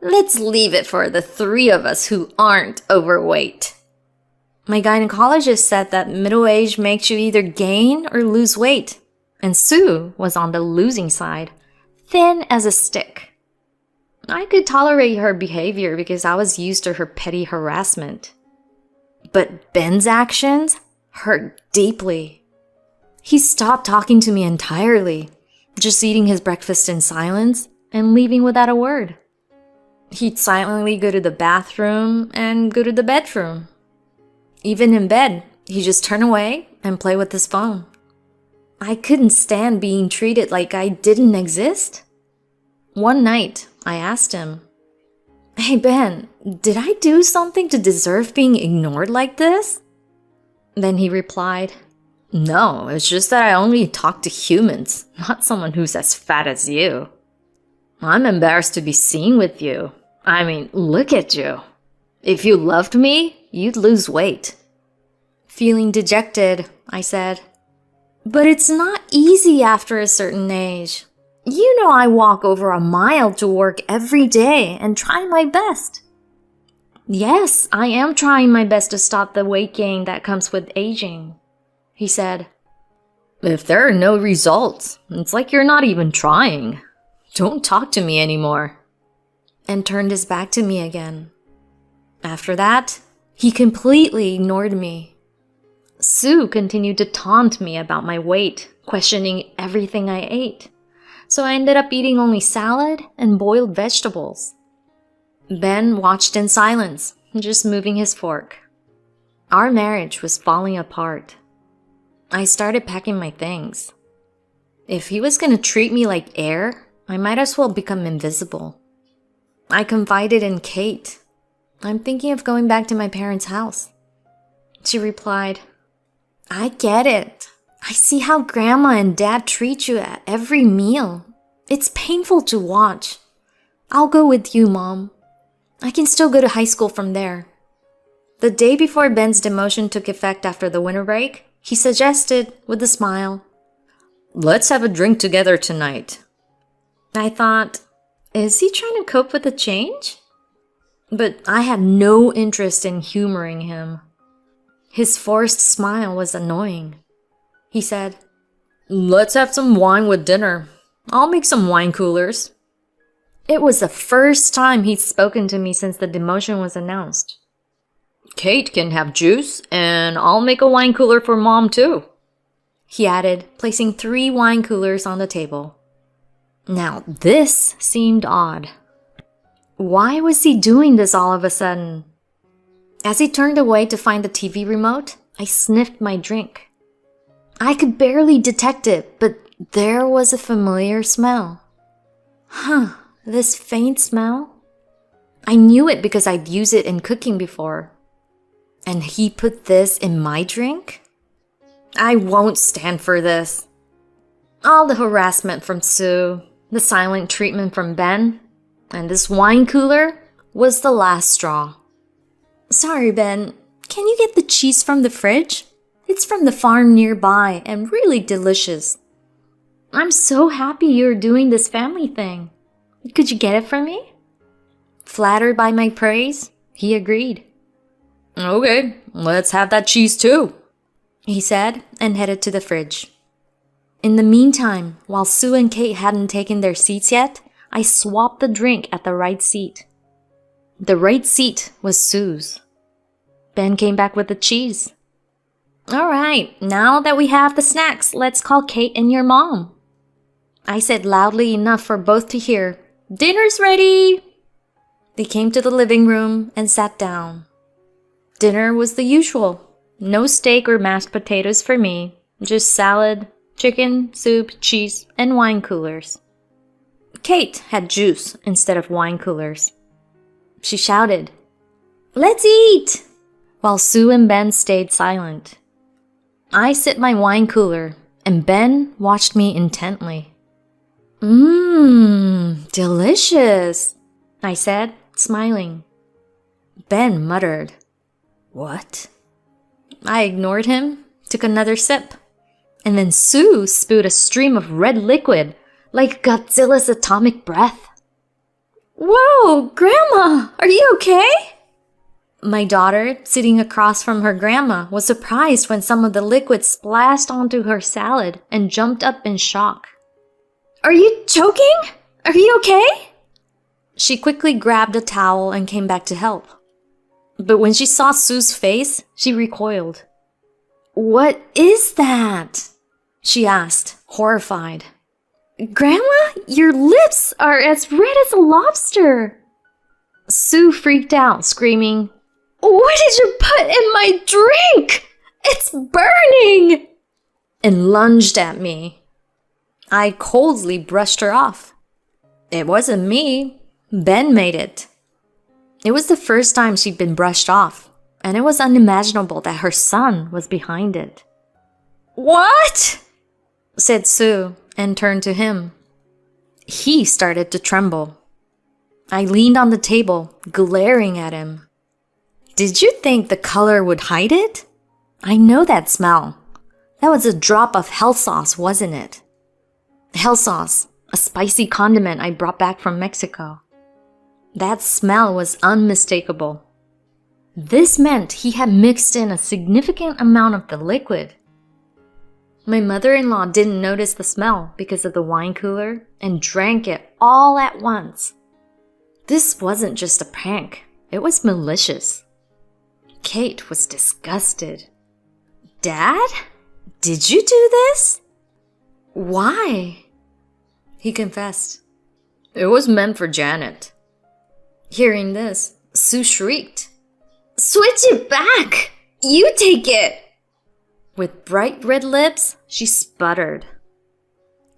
Let's leave it for the three of us who aren't overweight." My gynecologist said that middle age makes you either gain or lose weight. and Sue was on the losing side, thin as a stick. I could tolerate her behavior because I was used to her petty harassment. But Ben's actions hurt deeply. He stopped talking to me entirely, just eating his breakfast in silence and leaving without a word. He'd silently go to the bathroom and go to the bedroom. Even in bed, he'd just turn away and play with his phone. I couldn't stand being treated like I didn't exist. One night, I asked him, "Hey Ben, did I do something to deserve being ignored like this?" Then he replied, "No, it's just that I only talk to humans, not someone who's as fat as you. I'm embarrassed to be seen with you. I mean, look at you. If you loved me, you'd lose weight." Feeling dejected, I said, "But it's not easy after a certain age. You know I walk over a mile to work every day and try my best." "Yes, I am trying my best to stop the weight gain that comes with aging," he said. "If there are no results, it's like you're not even trying. Don't talk to me anymore." And turned his back to me again. After that, he completely ignored me. Sue continued to taunt me about my weight, questioning everything I ate. So I ended up eating only salad and boiled vegetables. Ben watched in silence, just moving his fork. Our marriage was falling apart. I started packing my things. If he was going to treat me like air, I might as well become invisible. I confided in Kate. "I'm thinking of going back to my parents' house." She replied, "I get it. I see how Grandma and Dad treat you at every meal. It's painful to watch. I'll go with you, Mom. I can still go to high school from there." The day before Ben's demotion took effect after the winter break, he suggested, with a smile, "Let's have a drink together tonight." I thought, is he trying to cope with the change? But I had no interest in humoring him. His forced smile was annoying. He said, "Let's have some wine with dinner. I'll make some wine coolers." It was the first time he'd spoken to me since the demotion was announced. "Kate can have juice, and I'll make a wine cooler for Mom too," he added, placing 3 wine coolers on the table. Now this seemed odd. Why was he doing this all of a sudden? As he turned away to find the TV remote, I sniffed my drink. I could barely detect it, but there was a familiar smell. This faint smell? I knew it because I'd used it in cooking before. And he put this in my drink? I won't stand for this. All the harassment from Sue, the silent treatment from Ben, and this wine cooler was the last straw. "Sorry, Ben, can you get the cheese from the fridge? It's from the farm nearby and really delicious. I'm so happy you're doing this family thing. Could you get it for me?" Flattered by my praise, he agreed. "Okay, let's have that cheese too," he said and headed to the fridge. In the meantime, while Sue and Kate hadn't taken their seats yet, I swapped the drink at the right seat. The right seat was Sue's. Ben came back with the cheese. "All right, now that we have the snacks, let's call Kate and your mom." I said loudly enough for both to hear, "Dinner's ready!" They came to the living room and sat down. Dinner was the usual. No steak or mashed potatoes for me, just salad, chicken, soup, cheese, and wine coolers. Kate had juice instead of wine coolers. She shouted, "Let's eat!" while Sue and Ben stayed silent. I sipped my wine cooler, and Ben watched me intently. Delicious," I said, smiling. Ben muttered, "What?" I ignored him, took another sip, and then Sue spewed a stream of red liquid, like Godzilla's atomic breath. "Whoa, Grandma, are you okay?" My daughter, sitting across from her grandma, was surprised when some of the liquid splashed onto her salad and jumped up in shock. "Are you choking? Are you okay?" She quickly grabbed a towel and came back to help. But when she saw Sue's face, she recoiled. "What is that?" she asked, horrified. "Grandma, your lips are as red as a lobster." Sue freaked out, screaming, "What did you put in my drink? It's burning!" and lunged at me. I coldly brushed her off. It wasn't me. Ben made it. It was the first time she'd been brushed off, and it was unimaginable that her son was behind it. "What?" said Sue and turned to him. He started to tremble. I leaned on the table, glaring at him. "Did you think the color would hide it? I know that smell. That was a drop of hell sauce, wasn't it?" Hell sauce, a spicy condiment I brought back from Mexico. That smell was unmistakable. This meant he had mixed in a significant amount of the liquid. My mother-in-law didn't notice the smell because of the wine cooler and drank it all at once. This wasn't just a prank, it was malicious. Kate was disgusted. "Dad? Did you do this?" "Why?" He confessed. "It was meant for Janet." Hearing this, Sue shrieked. "Switch it back! You take it!" With bright red lips, she sputtered.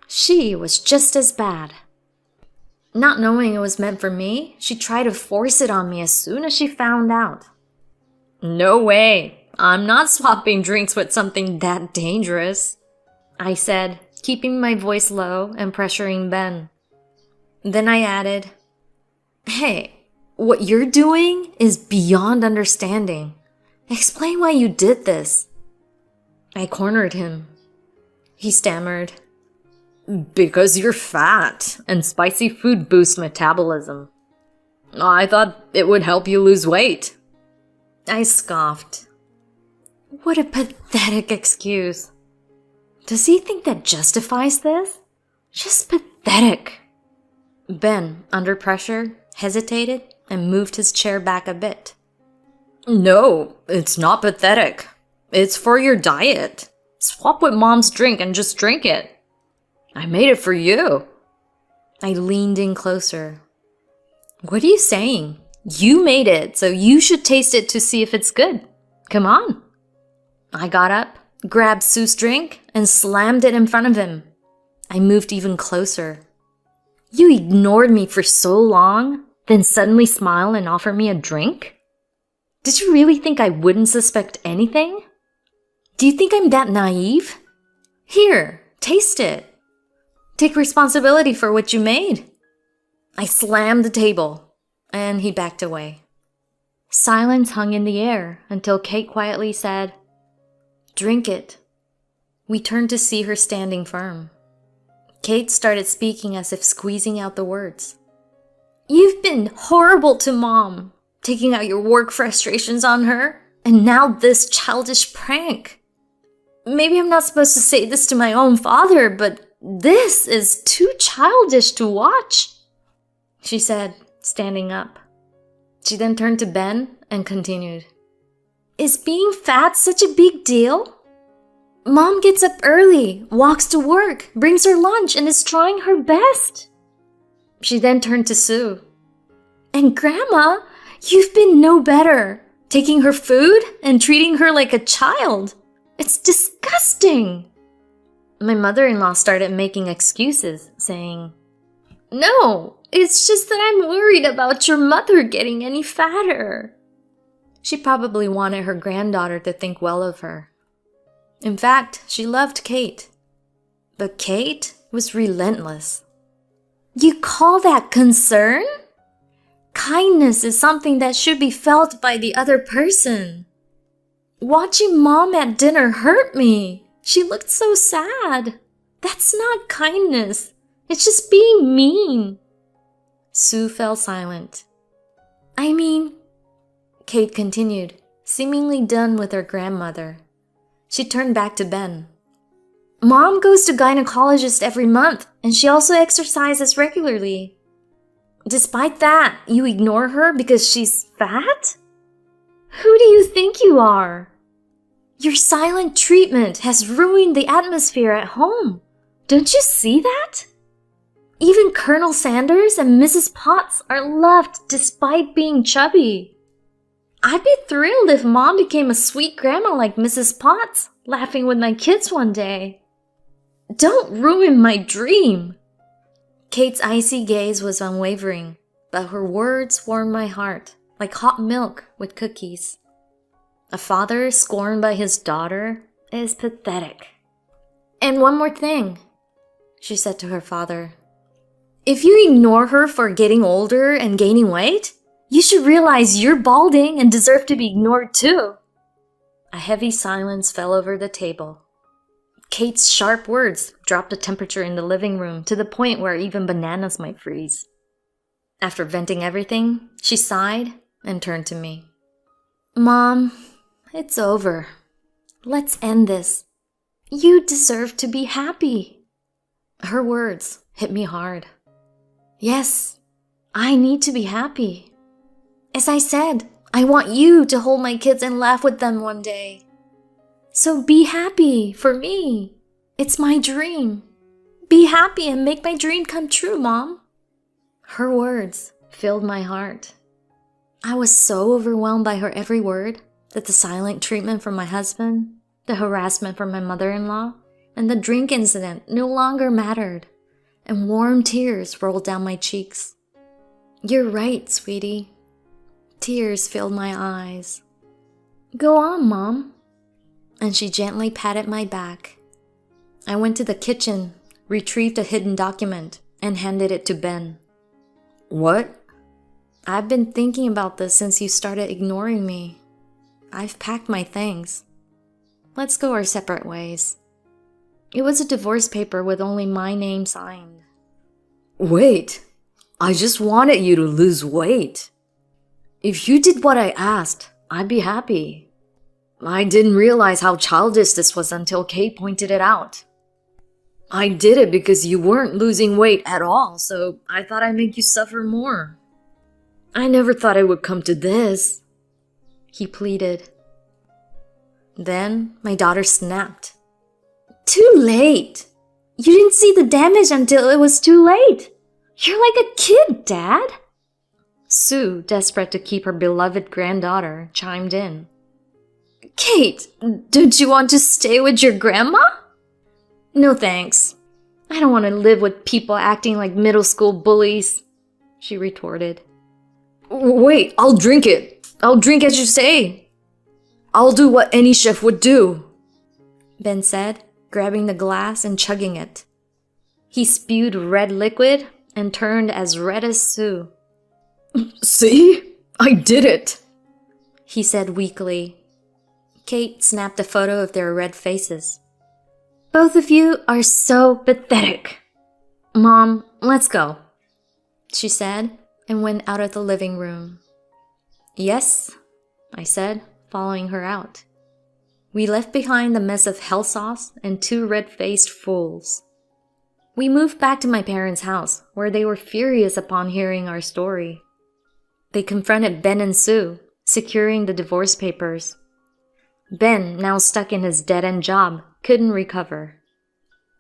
She was just as bad. Not knowing it was meant for me, she tried to force it on me as soon as she found out. "No way! I'm not swapping drinks with something that dangerous," I said, keeping my voice low and pressuring Ben. Then I added, "Hey, what you're doing is beyond understanding. Explain why you did this." I cornered him. He stammered, "Because you're fat, and spicy food boosts metabolism. I thought it would help you lose weight." I scoffed. What a pathetic excuse. Does he think that justifies this? Just pathetic. Ben, under pressure, hesitated and moved his chair back a bit. "No, it's not pathetic. It's for your diet. Swap with Mom's drink and just drink it. I made it for you." I leaned in closer. "What are you saying? You made it, so you should taste it to see if it's good. Come on." I got up, grabbed Sue's drink, and slammed it in front of him. I moved even closer. "You ignored me for so long, then suddenly smile and offer me a drink? Did you really think I wouldn't suspect anything? Do you think I'm that naive? Here, taste it. Take responsibility for what you made." I slammed the table, and he backed away. Silence hung in the air until Kate quietly said, "Drink it." We turned to see her standing firm. Kate started speaking as if squeezing out the words. "You've been horrible to Mom, taking out your work frustrations on her, and now this childish prank. Maybe I'm not supposed to say this to my own father, but this is too childish to watch," she said, standing up. She then turned to Ben and continued. "Is being fat such a big deal? Mom gets up early, walks to work, brings her lunch, and is trying her best." She then turned to Sue. "And Grandma, you've been no better, taking her food and treating her like a child. It's disgusting." My mother-in-law started making excuses, saying, "No, it's just that I'm worried about your mother getting any fatter." She probably wanted her granddaughter to think well of her. In fact, she loved Kate. But Kate was relentless. "You call that concern? Kindness is something that should be felt by the other person. Watching Mom at dinner hurt me. She looked so sad. That's not kindness. It's just being mean." Sue fell silent. "I mean, Kate continued, seemingly done with her grandmother. She turned back to Ben. Mom goes to gynecologist every month, and she also exercises regularly. Despite that, you ignore her because she's fat? Who do you think you are? Your silent treatment has ruined the atmosphere at home. Don't you see that? Even Colonel Sanders and Mrs. Potts are loved despite being chubby. I'd be thrilled if Mom became a sweet grandma like Mrs. Potts, laughing with my kids one day. Don't ruin my dream. Kate's icy gaze was unwavering, but her words warmed my heart like hot milk with cookies. A father scorned by his daughter is pathetic. And one more thing, she said to her father. If you ignore her for getting older and gaining weight, you should realize you're balding and deserve to be ignored too. A heavy silence fell over the table. Kate's sharp words dropped the temperature in the living room to the point where even bananas might freeze. After venting everything, she sighed and turned to me. Mom, it's over. Let's end this. You deserve to be happy. Her words hit me hard. Yes, I need to be happy. As I said, I want you to hold my kids and laugh with them one day. So be happy for me. It's my dream. Be happy and make my dream come true, Mom. Her words filled my heart. I was so overwhelmed by her every word that the silent treatment from my husband, the harassment from my mother-in-law, and the drink incident no longer mattered, and warm tears rolled down my cheeks. You're right, sweetie. Tears filled my eyes. Go on, Mom. And she gently patted my back. I went to the kitchen, retrieved a hidden document, and handed it to Ben. What? I've been thinking about this since you started ignoring me. I've packed my things. Let's go our separate ways. It was a divorce paper with only my name signed. Wait, I just wanted you to lose weight. If you did what I asked, I'd be happy. I didn't realize how childish this was until Kate pointed it out. I did it because you weren't losing weight at all, so I thought I'd make you suffer more. I never thought it would come to this, he pleaded. Then my daughter snapped. Too late! You didn't see the damage until it was too late. You're like a kid, Dad. Sue, desperate to keep her beloved granddaughter, chimed in. Kate, don't you want to stay with your grandma? No thanks. I don't want to live with people acting like middle school bullies, she retorted. Wait, I'll drink it. I'll drink as you say. I'll do what any chef would do, Ben said, grabbing the glass and chugging it. He spewed red liquid and turned as red as Sue. See? I did it, he said weakly. Kate snapped a photo of their red faces. Both of you are so pathetic. Mom, let's go, she said, and went out of the living room. Yes, I said, following her out. We left behind the mess of hell sauce and two red-faced fools. We moved back to my parents' house, where they were furious upon hearing our story. They confronted Ben and Sue, securing the divorce papers. Ben, now stuck in his dead-end job, couldn't recover.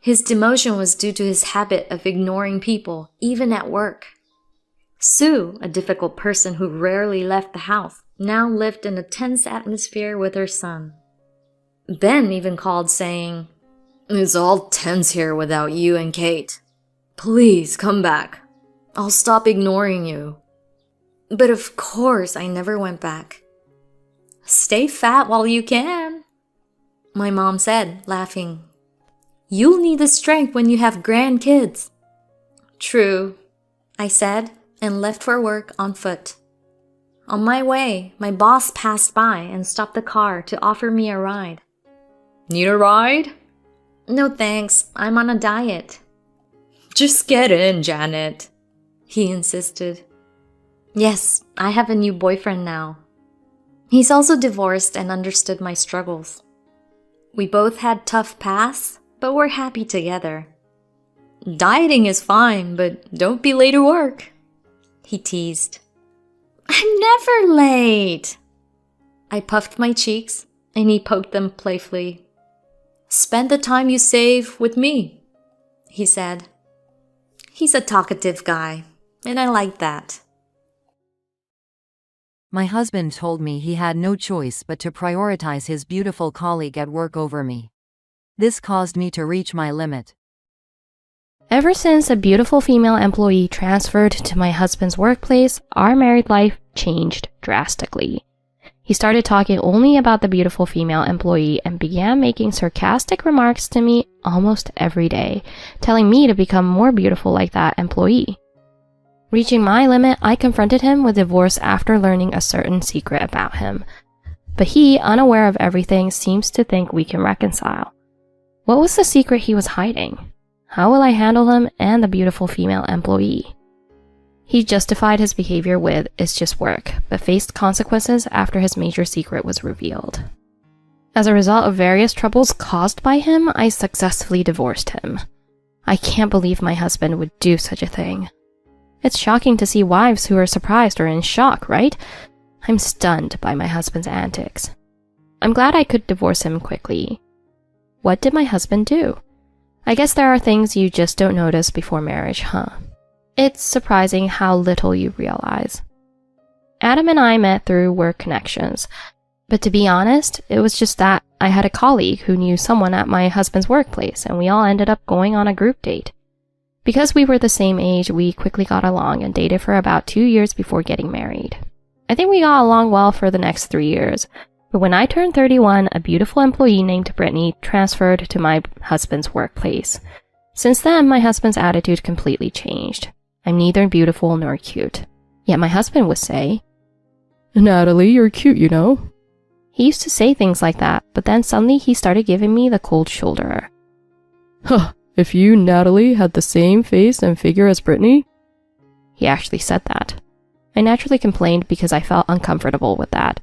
His demotion was due to his habit of ignoring people, even at work. Sue, a difficult person who rarely left the house, now lived in a tense atmosphere with her son. Ben even called saying, It's all tense here without you and Kate. Please come back. I'll stop ignoring you. But of course I never went back. Stay fat while you can, my mom said, laughing. You'll need the strength when you have grandkids. True, I said, and left for work on foot. On my way, my boss passed by and stopped the car to offer me a ride. Need a ride? No thanks, I'm on a diet. Just get in, Janet, he insisted. Yes, I have a new boyfriend now. He's also divorced and understood my struggles. We both had tough pasts, but we're happy together. Dieting is fine, but don't be late to work, he teased. I'm never late. I puffed my cheeks, and he poked them playfully. Spend the time you save with me, he said. He's a talkative guy, and I like that. My husband told me he had no choice but to prioritize his beautiful colleague at work over me. This caused me to reach my limit. Ever since a beautiful female employee transferred to my husband's workplace, our married life changed drastically. He started talking only about the beautiful female employee and began making sarcastic remarks to me almost every day, telling me to become more beautiful like that employee. Reaching my limit, I confronted him with divorce after learning a certain secret about him. But he, unaware of everything, seems to think we can reconcile. What was the secret he was hiding? How will I handle him and the beautiful female employee? He justified his behavior with, it's just work, but faced consequences after his major secret was revealed. As a result of various troubles caused by him, I successfully divorced him. I can't believe my husband would do such a thing. It's shocking to see wives who are surprised or in shock, right? I'm stunned by my husband's antics. I'm glad I could divorce him quickly. What did my husband do? I guess there are things you just don't notice before marriage, huh? It's surprising how little you realize. Adam and I met through work connections, but to be honest, it was just that I had a colleague who knew someone at my husband's workplace, and we all ended up going on a group date. Because we were the same age, we quickly got along and dated for about 2 years before getting married. I think we got along well for the next 3 years, but when I turned 31, a beautiful employee named Brittany transferred to my husband's workplace. Since then, my husband's attitude completely changed. I'm neither beautiful nor cute. Yet my husband would say, Natalie, you're cute, you know. He used to say things like that, but then suddenly he started giving me the cold shoulder. Huh, if you, Natalie, had the same face and figure as Brittany? He actually said that. I naturally complained because I felt uncomfortable with that.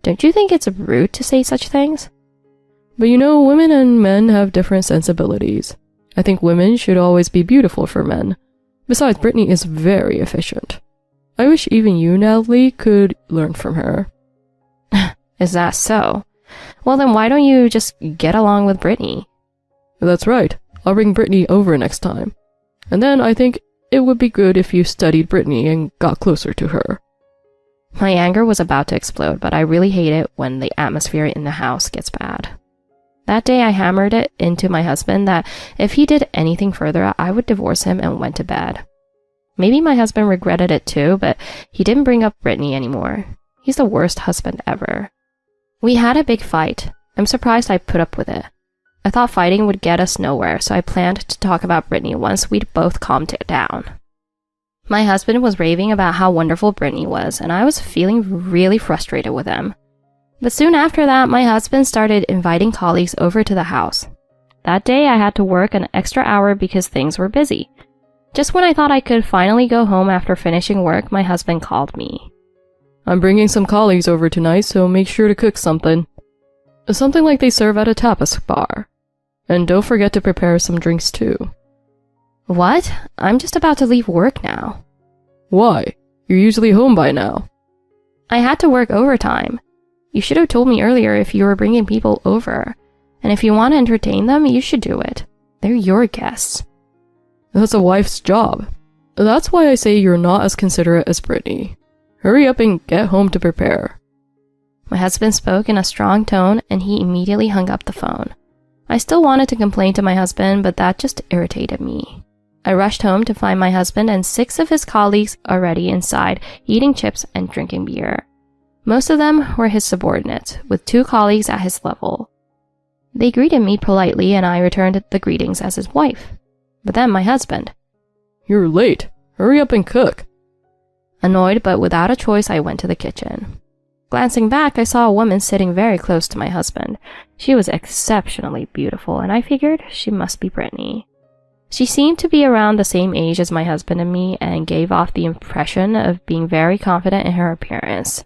Don't you think it's rude to say such things? But you know, women and men have different sensibilities. I think women should always be beautiful for men. Besides, Brittany is very efficient. I wish even you, Natalie, could learn from her. Is that so? Well, then why don't you just get along with Brittany? That's right. I'll bring Brittany over next time. And then I think it would be good if you studied Brittany and got closer to her. My anger was about to explode, but I really hate it when the atmosphere in the house gets bad. That day I hammered it into my husband that if he did anything further, I would divorce him and went to bed. Maybe my husband regretted it too, but he didn't bring up Brittany anymore. He's the worst husband ever. We had a big fight. I'm surprised I put up with it. I thought fighting would get us nowhere, so I planned to talk about Brittany once we'd both calmed it down. My husband was raving about how wonderful Brittany was, and I was feeling really frustrated with him. But soon after that, my husband started inviting colleagues over to the house. That day, I had to work an extra hour because things were busy. Just when I thought I could finally go home after finishing work, my husband called me. I'm bringing some colleagues over tonight, so make sure to cook something. Something like they serve at a tapas bar. And don't forget to prepare some drinks too. What? I'm just about to leave work now. Why? You're usually home by now. I had to work overtime. You should have told me earlier if you were bringing people over. And if you want to entertain them, you should do it. They're your guests. That's a wife's job. That's why I say you're not as considerate as Brittany. Hurry up and get home to prepare. My husband spoke in a strong tone, and he immediately hung up the phone. I still wanted to complain to my husband, but that just irritated me. I rushed home to find my husband and 6 of his colleagues already inside, eating chips and drinking beer. Most of them were his subordinates, with 2 colleagues at his level. They greeted me politely, and I returned the greetings as his wife. But then my husband. You're late. Hurry up and cook. Annoyed but without a choice, I went to the kitchen. Glancing back, I saw a woman sitting very close to my husband. She was exceptionally beautiful, and I figured she must be Brittany. She seemed to be around the same age as my husband and me, and gave off the impression of being very confident in her appearance.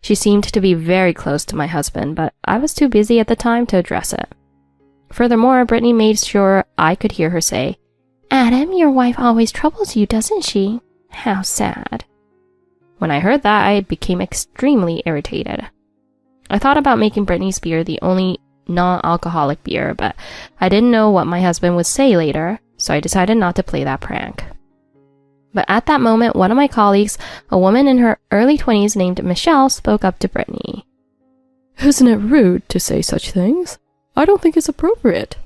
She seemed to be very close to my husband, but I was too busy at the time to address it. Furthermore, Brittany made sure I could hear her say, "Adam, your wife always troubles you, doesn't she? How sad." When I heard that, I became extremely irritated. I thought about making Brittany's beer the only non-alcoholic beer, but I didn't know what my husband would say later, so I decided not to play that prank. But at that moment, one of my colleagues, a woman in her early 20s named Michelle, spoke up to Brittany. "Isn't it rude to say such things? I don't think it's appropriate."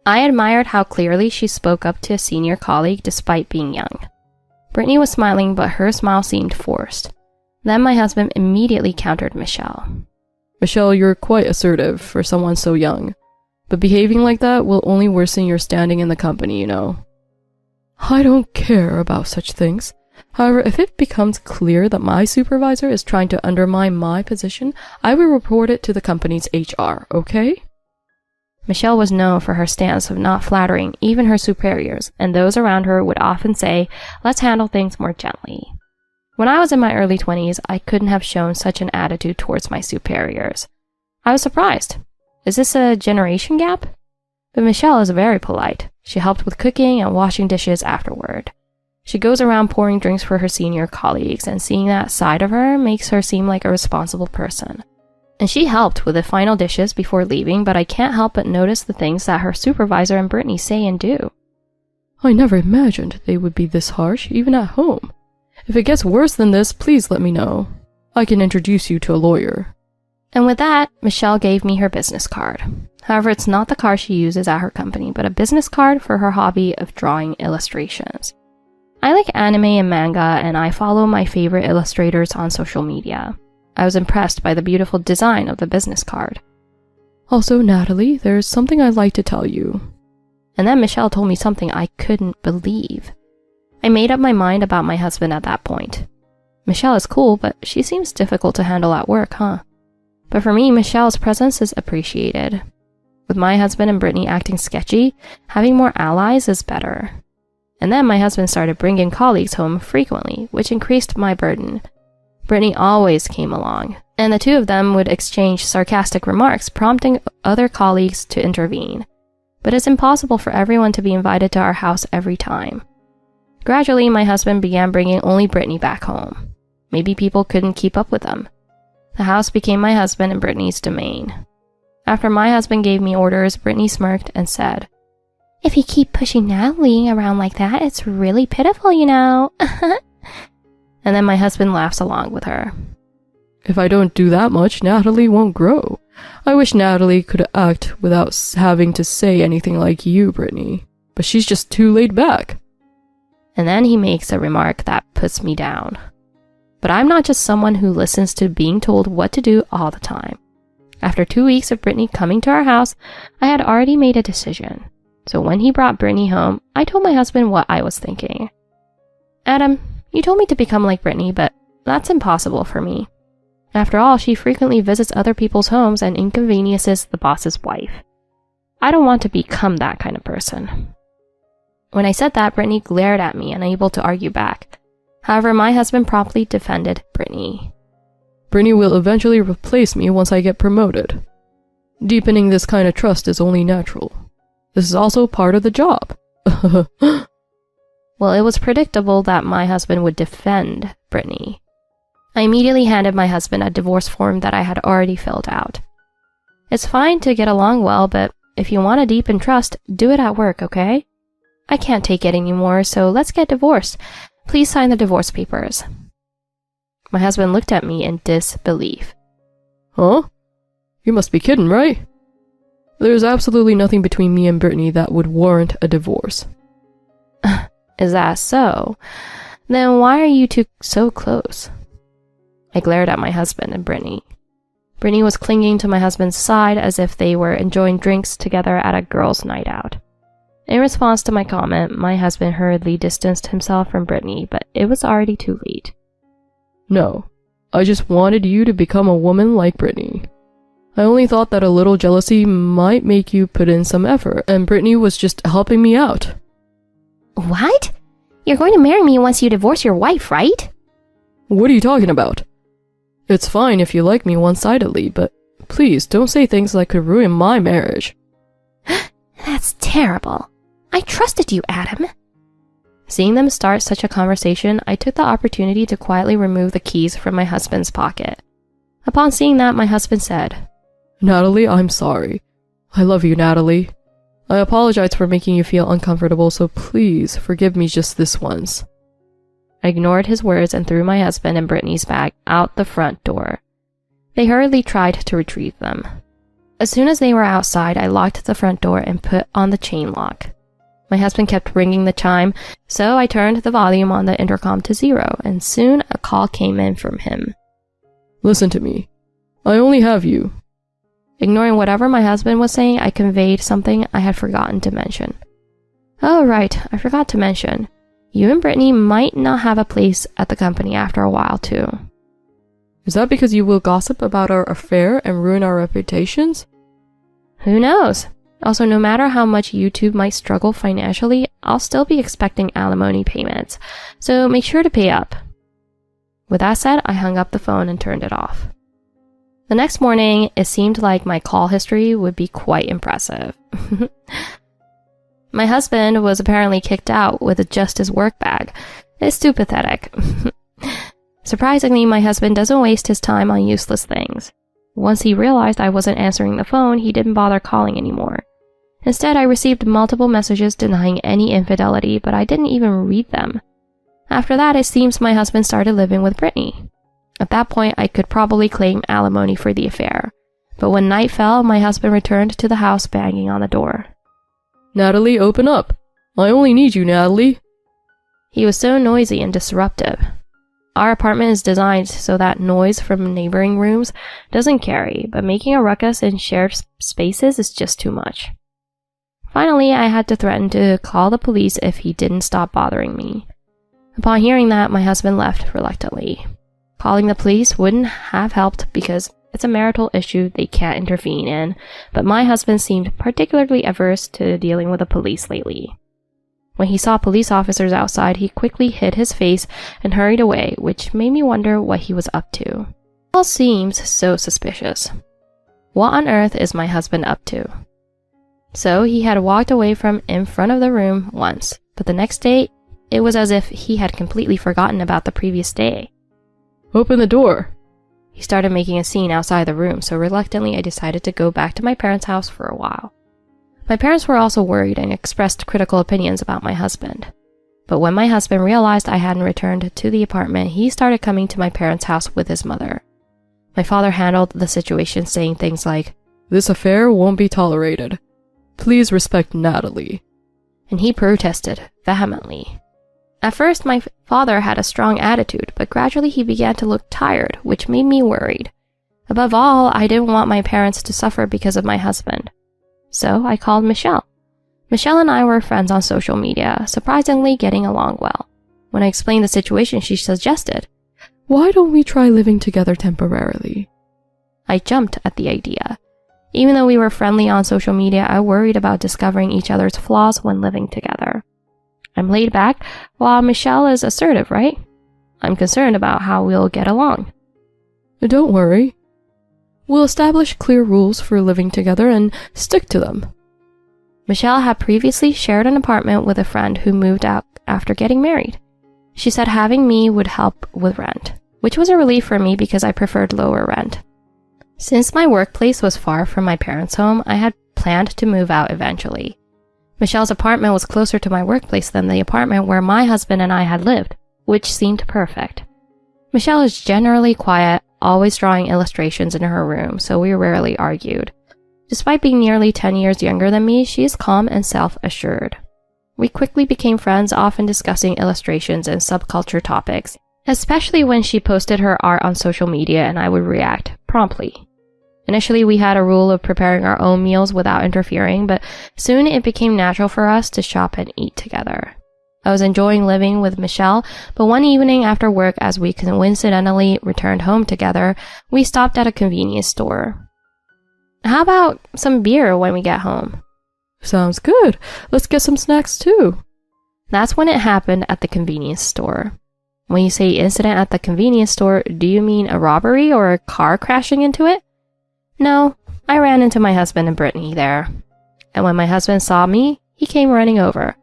I admired how clearly she spoke up to a senior colleague despite being young. Brittany was smiling, but her smile seemed forced. Then my husband immediately countered Michelle. "Michelle, you're quite assertive for someone so young, but behaving like that will only worsen your standing in the company, you know." "I don't care about such things. However, if it becomes clear that my supervisor is trying to undermine my position, I will report it to the company's HR, okay?" Michelle was known for her stance of not flattering even her superiors, and those around her would often say, "Let's handle things more gently." When I was in my early 20s, I couldn't have shown such an attitude towards my superiors. I was surprised. Is this a generation gap? But Michelle is very polite. She helped with cooking and washing dishes afterward. She goes around pouring drinks for her senior colleagues, and seeing that side of her makes her seem like a responsible person. And she helped with the final dishes before leaving, but I can't help but notice the things that her supervisor and Brittany say and do. "I never imagined they would be this harsh, even at home. If it gets worse than this, please let me know. I can introduce you to a lawyer." And with that, Michelle gave me her business card. However, it's not the card she uses at her company, but a business card for her hobby of drawing illustrations. I like anime and manga, and I follow my favorite illustrators on social media. I was impressed by the beautiful design of the business card. "Also, Natalie, there's something I'd like to tell you." And then Michelle told me something I couldn't believe. I made up my mind about my husband at that point. Michelle is cool, but she seems difficult to handle at work, huh? But for me, Michelle's presence is appreciated. With my husband and Brittany acting sketchy, having more allies is better. And then my husband started bringing colleagues home frequently, which increased my burden. Brittany always came along, and the two of them would exchange sarcastic remarks, prompting other colleagues to intervene. But it's impossible for everyone to be invited to our house every time. Gradually, my husband began bringing only Brittany back home. Maybe people couldn't keep up with them. The house became my husband and Brittany's domain. After my husband gave me orders, Brittany smirked and said, "If you keep pushing Natalie around like that, it's really pitiful, you know." And then my husband laughs along with her. "If I don't do that much, Natalie won't grow. I wish Natalie could act without having to say anything like you, Brittany. But she's just too laid back." And then he makes a remark that puts me down. But I'm not just someone who listens to being told what to do all the time. After 2 weeks of Brittany coming to our house, I had already made a decision. So when he brought Brittany home, I told my husband what I was thinking. "Adam, you told me to become like Brittany, but that's impossible for me. After all, she frequently visits other people's homes and inconveniences the boss's wife. I don't want to become that kind of person." When I said that, Brittany glared at me, unable to argue back. However, my husband promptly defended Brittany. "Brittany will eventually replace me once I get promoted. Deepening this kind of trust is only natural. This is also part of the job." Well, it was predictable that my husband would defend Brittany. I immediately handed my husband a divorce form that I had already filled out. It's fine to get along well, but if you want to deepen trust, do it at work, okay? I can't take it anymore, so let's get divorced. Please sign the divorce papers. My husband looked at me in disbelief. "Huh? You must be kidding, right? There's absolutely nothing between me and Brittany that would warrant a divorce." Is that so? Then why are you two so close? I glared at my husband and Brittany. Brittany was clinging to my husband's side as if they were enjoying drinks together at a girls' night out. In response to my comment, my husband hurriedly distanced himself from Brittany, but it was already too late. "No, I just wanted you to become a woman like Brittany. I only thought that a little jealousy might make you put in some effort, and Brittany was just helping me out." "What? You're going to marry me once you divorce your wife, right?" "What are you talking about?" It's fine if you like me one-sidedly, but please don't say things that could ruin my marriage. That's terrible. I trusted you, Adam. Seeing them start such a conversation, I took the opportunity to quietly remove the keys from my husband's pocket. Upon seeing that, my husband said, Natalie, I'm sorry. I love you, Natalie. I apologize for making you feel uncomfortable, so please forgive me just this once. I ignored his words and threw my husband and Brittany's bag out the front door. They hurriedly tried to retrieve them. As soon as they were outside, I locked the front door and put on the chain lock. My husband kept ringing the chime, so I turned the volume on the intercom to 0, and soon a call came in from him. Listen to me. I only have you. Ignoring whatever my husband was saying, I conveyed something I had forgotten to mention. Oh, right, I forgot to mention. You and Brittany might not have a place at the company after a while, too. Is that because you will gossip about our affair and ruin our reputations? Who knows? Also, no matter how much YouTube might struggle financially, I'll still be expecting alimony payments, so make sure to pay up. With that said, I hung up the phone and turned it off. The next morning, it seemed like my call history would be quite impressive. My husband was apparently kicked out with just his work bag. It's too pathetic. Surprisingly, my husband doesn't waste his time on useless things. Once he realized I wasn't answering the phone, he didn't bother calling anymore. Instead, I received multiple messages denying any infidelity, but I didn't even read them. After that, it seems my husband started living with Brittany. At that point, I could probably claim alimony for the affair. But when night fell, my husband returned to the house banging on the door. Natalie, open up. I only need you, Natalie. He was so noisy and disruptive. Our apartment is designed so that noise from neighboring rooms doesn't carry, but making a ruckus in shared spaces is just too much. Finally, I had to threaten to call the police if he didn't stop bothering me. Upon hearing that, my husband left reluctantly. Calling the police wouldn't have helped because it's a marital issue they can't intervene in, but my husband seemed particularly averse to dealing with the police lately. When he saw police officers outside, he quickly hid his face and hurried away, which made me wonder what he was up to. It all seems so suspicious. What on earth is my husband up to? So he had walked away from in front of the room once, but the next day, it was as if he had completely forgotten about the previous day. Open the door. He started making a scene outside the room, so reluctantly I decided to go back to my parents' house for a while. My parents were also worried and expressed critical opinions about my husband. But when my husband realized I hadn't returned to the apartment, he started coming to my parents' house with his mother. My father handled the situation, saying things like, This affair won't be tolerated. Please respect Natalie. And he protested vehemently. At first, my father had a strong attitude, but gradually he began to look tired, which made me worried. Above all, I didn't want my parents to suffer because of my husband. So I called Michelle. Michelle and I were friends on social media, surprisingly getting along well. When I explained the situation, she suggested, Why don't we try living together temporarily? I jumped at the idea. Even though we were friendly on social media, I worried about discovering each other's flaws when living together. I'm laid back, while Michelle is assertive, right? I'm concerned about how we'll get along. Don't worry. We'll establish clear rules for living together and stick to them. Michelle had previously shared an apartment with a friend who moved out after getting married. She said having me would help with rent, which was a relief for me because I preferred lower rent. Since my workplace was far from my parents' home, I had planned to move out eventually. Michelle's apartment was closer to my workplace than the apartment where my husband and I had lived, which seemed perfect. Michelle is generally quiet, always drawing illustrations in her room, so we rarely argued. Despite being nearly 10 years younger than me, she is calm and self-assured. We quickly became friends, often discussing illustrations and subculture topics, especially when she posted her art on social media and I would react promptly. Initially, we had a rule of preparing our own meals without interfering, but soon it became natural for us to shop and eat together. I was enjoying living with Michelle, but one evening after work, as we coincidentally returned home together, we stopped at a convenience store. How about some beer when we get home? Sounds good. Let's get some snacks too. That's when it happened at the convenience store. When you say incident at the convenience store, do you mean a robbery or a car crashing into it? No, I ran into my husband and Brittany there. And when my husband saw me, he came running over.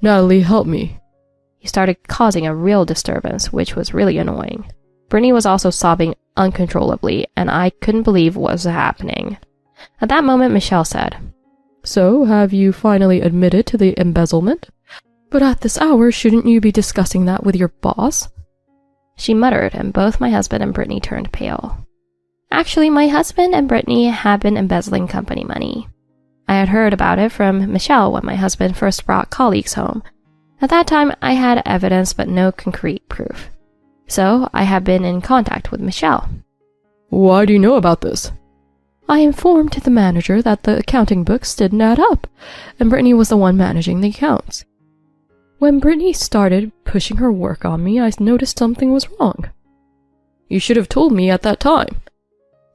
Natalie, help me. He started causing a real disturbance, which was really annoying. Brittany was also sobbing uncontrollably, and I couldn't believe what was happening. At that moment, Michelle said, So, have you finally admitted to the embezzlement? But at this hour, shouldn't you be discussing that with your boss? She muttered, and both my husband and Brittany turned pale. Actually, my husband and Brittany had been embezzling company money. I had heard about it from Michelle when my husband first brought colleagues home. At that time, I had evidence but no concrete proof. So, I had been in contact with Michelle. Why do you know about this? I informed the manager that the accounting books didn't add up, and Brittany was the one managing the accounts. When Brittany started pushing her work on me, I noticed something was wrong. You should have told me at that time.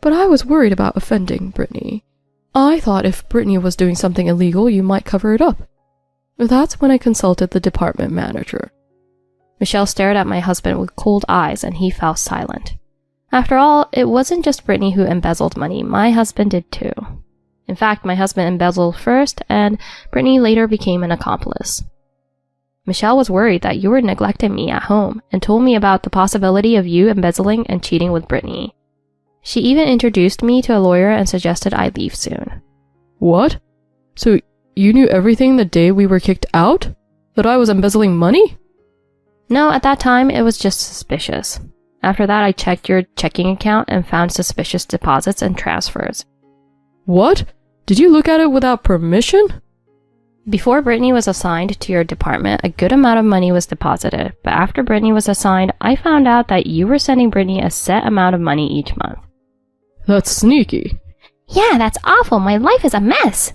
But I was worried about offending Brittany. I thought if Brittany was doing something illegal, you might cover it up. That's when I consulted the department manager. Michelle stared at my husband with cold eyes, and he fell silent. After all, it wasn't just Brittany who embezzled money, my husband did too. In fact, my husband embezzled first, and Brittany later became an accomplice. Michelle was worried that you were neglecting me at home, and told me about the possibility of you embezzling and cheating with Brittany. She even introduced me to a lawyer and suggested I leave soon. What? So you knew everything the day we were kicked out? That I was embezzling money? No, at that time, it was just suspicious. After that, I checked your checking account and found suspicious deposits and transfers. What? Did you look at it without permission? Before Brittany was assigned to your department, a good amount of money was deposited, but after Brittany was assigned, I found out that you were sending Brittany a set amount of money each month. That's sneaky. Yeah, that's awful. My life is a mess.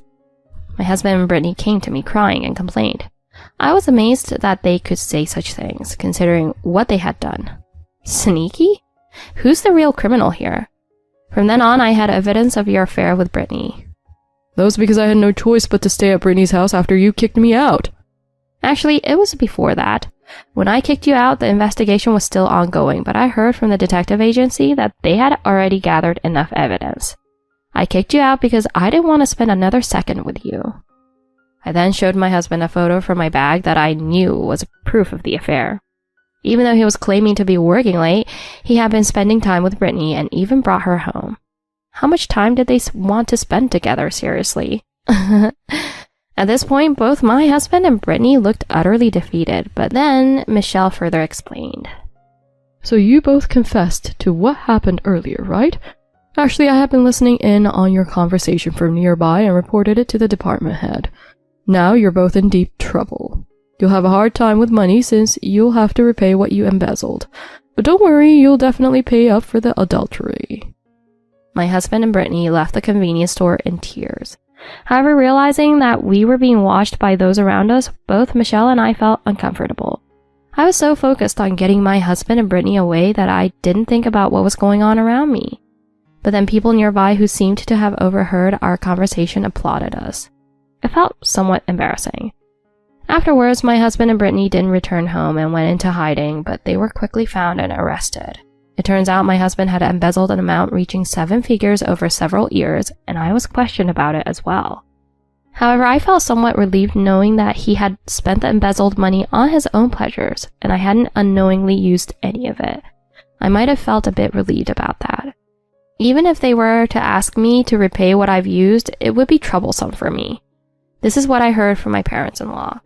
My husband and Brittany came to me crying and complained. I was amazed that they could say such things, considering what they had done. Sneaky? Who's the real criminal here? From then on, I had evidence of your affair with Brittany. That was because I had no choice but to stay at Brittany's house after you kicked me out. Actually, it was before that. When I kicked you out, the investigation was still ongoing, but I heard from the detective agency that they had already gathered enough evidence. I kicked you out because I didn't want to spend another second with you. I then showed my husband a photo from my bag that I knew was proof of the affair. Even though he was claiming to be working late, he had been spending time with Brittany and even brought her home. How much time did they want to spend together, seriously? At this point, both my husband and Brittany looked utterly defeated, but then Michelle further explained. So you both confessed to what happened earlier, right? Actually, I have been listening in on your conversation from nearby and reported it to the department head. Now you're both in deep trouble. You'll have a hard time with money since you'll have to repay what you embezzled. But don't worry, you'll definitely pay up for the adultery. My husband and Brittany left the convenience store in tears. However, realizing that we were being watched by those around us, both Michelle and I felt uncomfortable. I was so focused on getting my husband and Brittany away that I didn't think about what was going on around me. But then people nearby who seemed to have overheard our conversation applauded us. It felt somewhat embarrassing. Afterwards, my husband and Brittany didn't return home and went into hiding, but they were quickly found and arrested. It turns out my husband had embezzled an amount reaching 7 figures over several years, and I was questioned about it as well. However, I felt somewhat relieved knowing that he had spent the embezzled money on his own pleasures, and I hadn't unknowingly used any of it. I might have felt a bit relieved about that. Even if they were to ask me to repay what I've used, it would be troublesome for me. This is what I heard from my parents-in-law.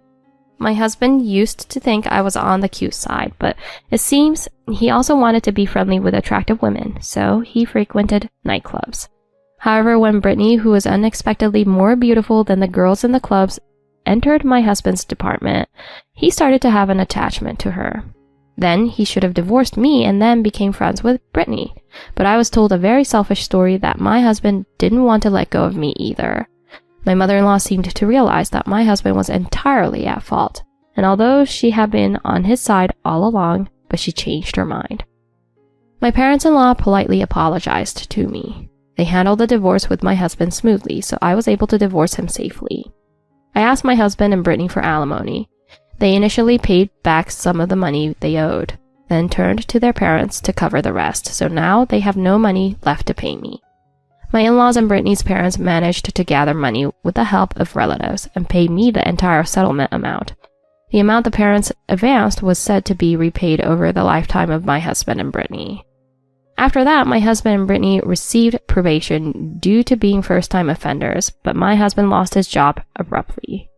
My husband used to think I was on the cute side, but it seems he also wanted to be friendly with attractive women, so he frequented nightclubs. However, when Brittany, who was unexpectedly more beautiful than the girls in the clubs, entered my husband's department, he started to have an attachment to her. Then he should have divorced me and then became friends with Brittany, but I was told a very selfish story that my husband didn't want to let go of me either. My mother-in-law seemed to realize that my husband was entirely at fault, and although she had been on his side all along, but she changed her mind. My parents-in-law politely apologized to me. They handled the divorce with my husband smoothly, so I was able to divorce him safely. I asked my husband and Brittany for alimony. They initially paid back some of the money they owed, then turned to their parents to cover the rest, so now they have no money left to pay me. My in-laws and Brittany's parents managed to gather money with the help of relatives and pay me the entire settlement amount. The amount the parents advanced was said to be repaid over the lifetime of my husband and Brittany. After that, my husband and Brittany received probation due to being first-time offenders, but my husband lost his job abruptly.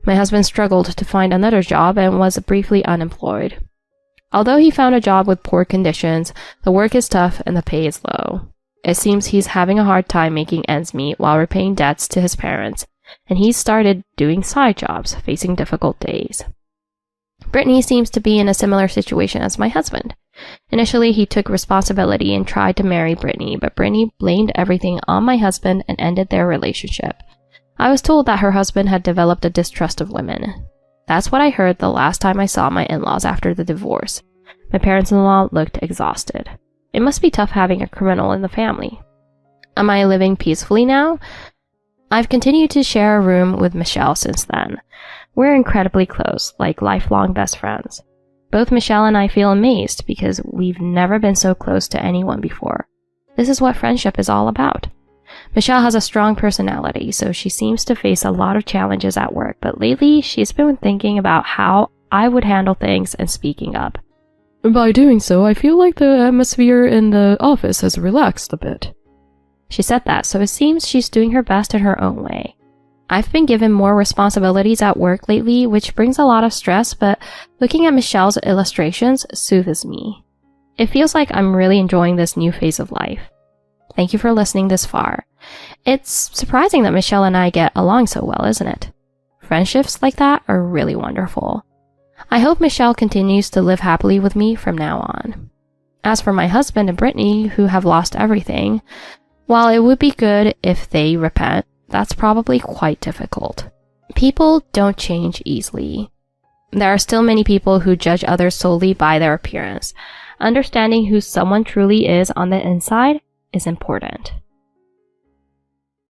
My husband struggled to find another job and was briefly unemployed. Although he found a job with poor conditions, the work is tough and the pay is low. It seems he's having a hard time making ends meet while repaying debts to his parents, and he's started doing side jobs, facing difficult days. Brittany seems to be in a similar situation as my husband. Initially, he took responsibility and tried to marry Brittany, but Brittany blamed everything on my husband and ended their relationship. I was told that her husband had developed a distrust of women. That's what I heard the last time I saw my in-laws after the divorce. My parents-in-law looked exhausted. It must be tough having a criminal in the family. Am I living peacefully now? I've continued to share a room with Michelle since then. We're incredibly close, like lifelong best friends. Both Michelle and I feel amazed because we've never been so close to anyone before. This is what friendship is all about. Michelle has a strong personality, so she seems to face a lot of challenges at work, but lately she's been thinking about how I would handle things and speaking up. By doing so, I feel like the atmosphere in the office has relaxed a bit. She said that, so it seems she's doing her best in her own way. I've been given more responsibilities at work lately, which brings a lot of stress, but looking at Michelle's illustrations soothes me. It feels like I'm really enjoying this new phase of life. Thank you for listening this far. It's surprising that Michelle and I get along so well, isn't it? Friendships like that are really wonderful. I hope Michelle continues to live happily with me from now on. As for my husband and Brittany, who have lost everything, while it would be good if they repent, that's probably quite difficult. People don't change easily. There are still many people who judge others solely by their appearance. Understanding who someone truly is on the inside is important.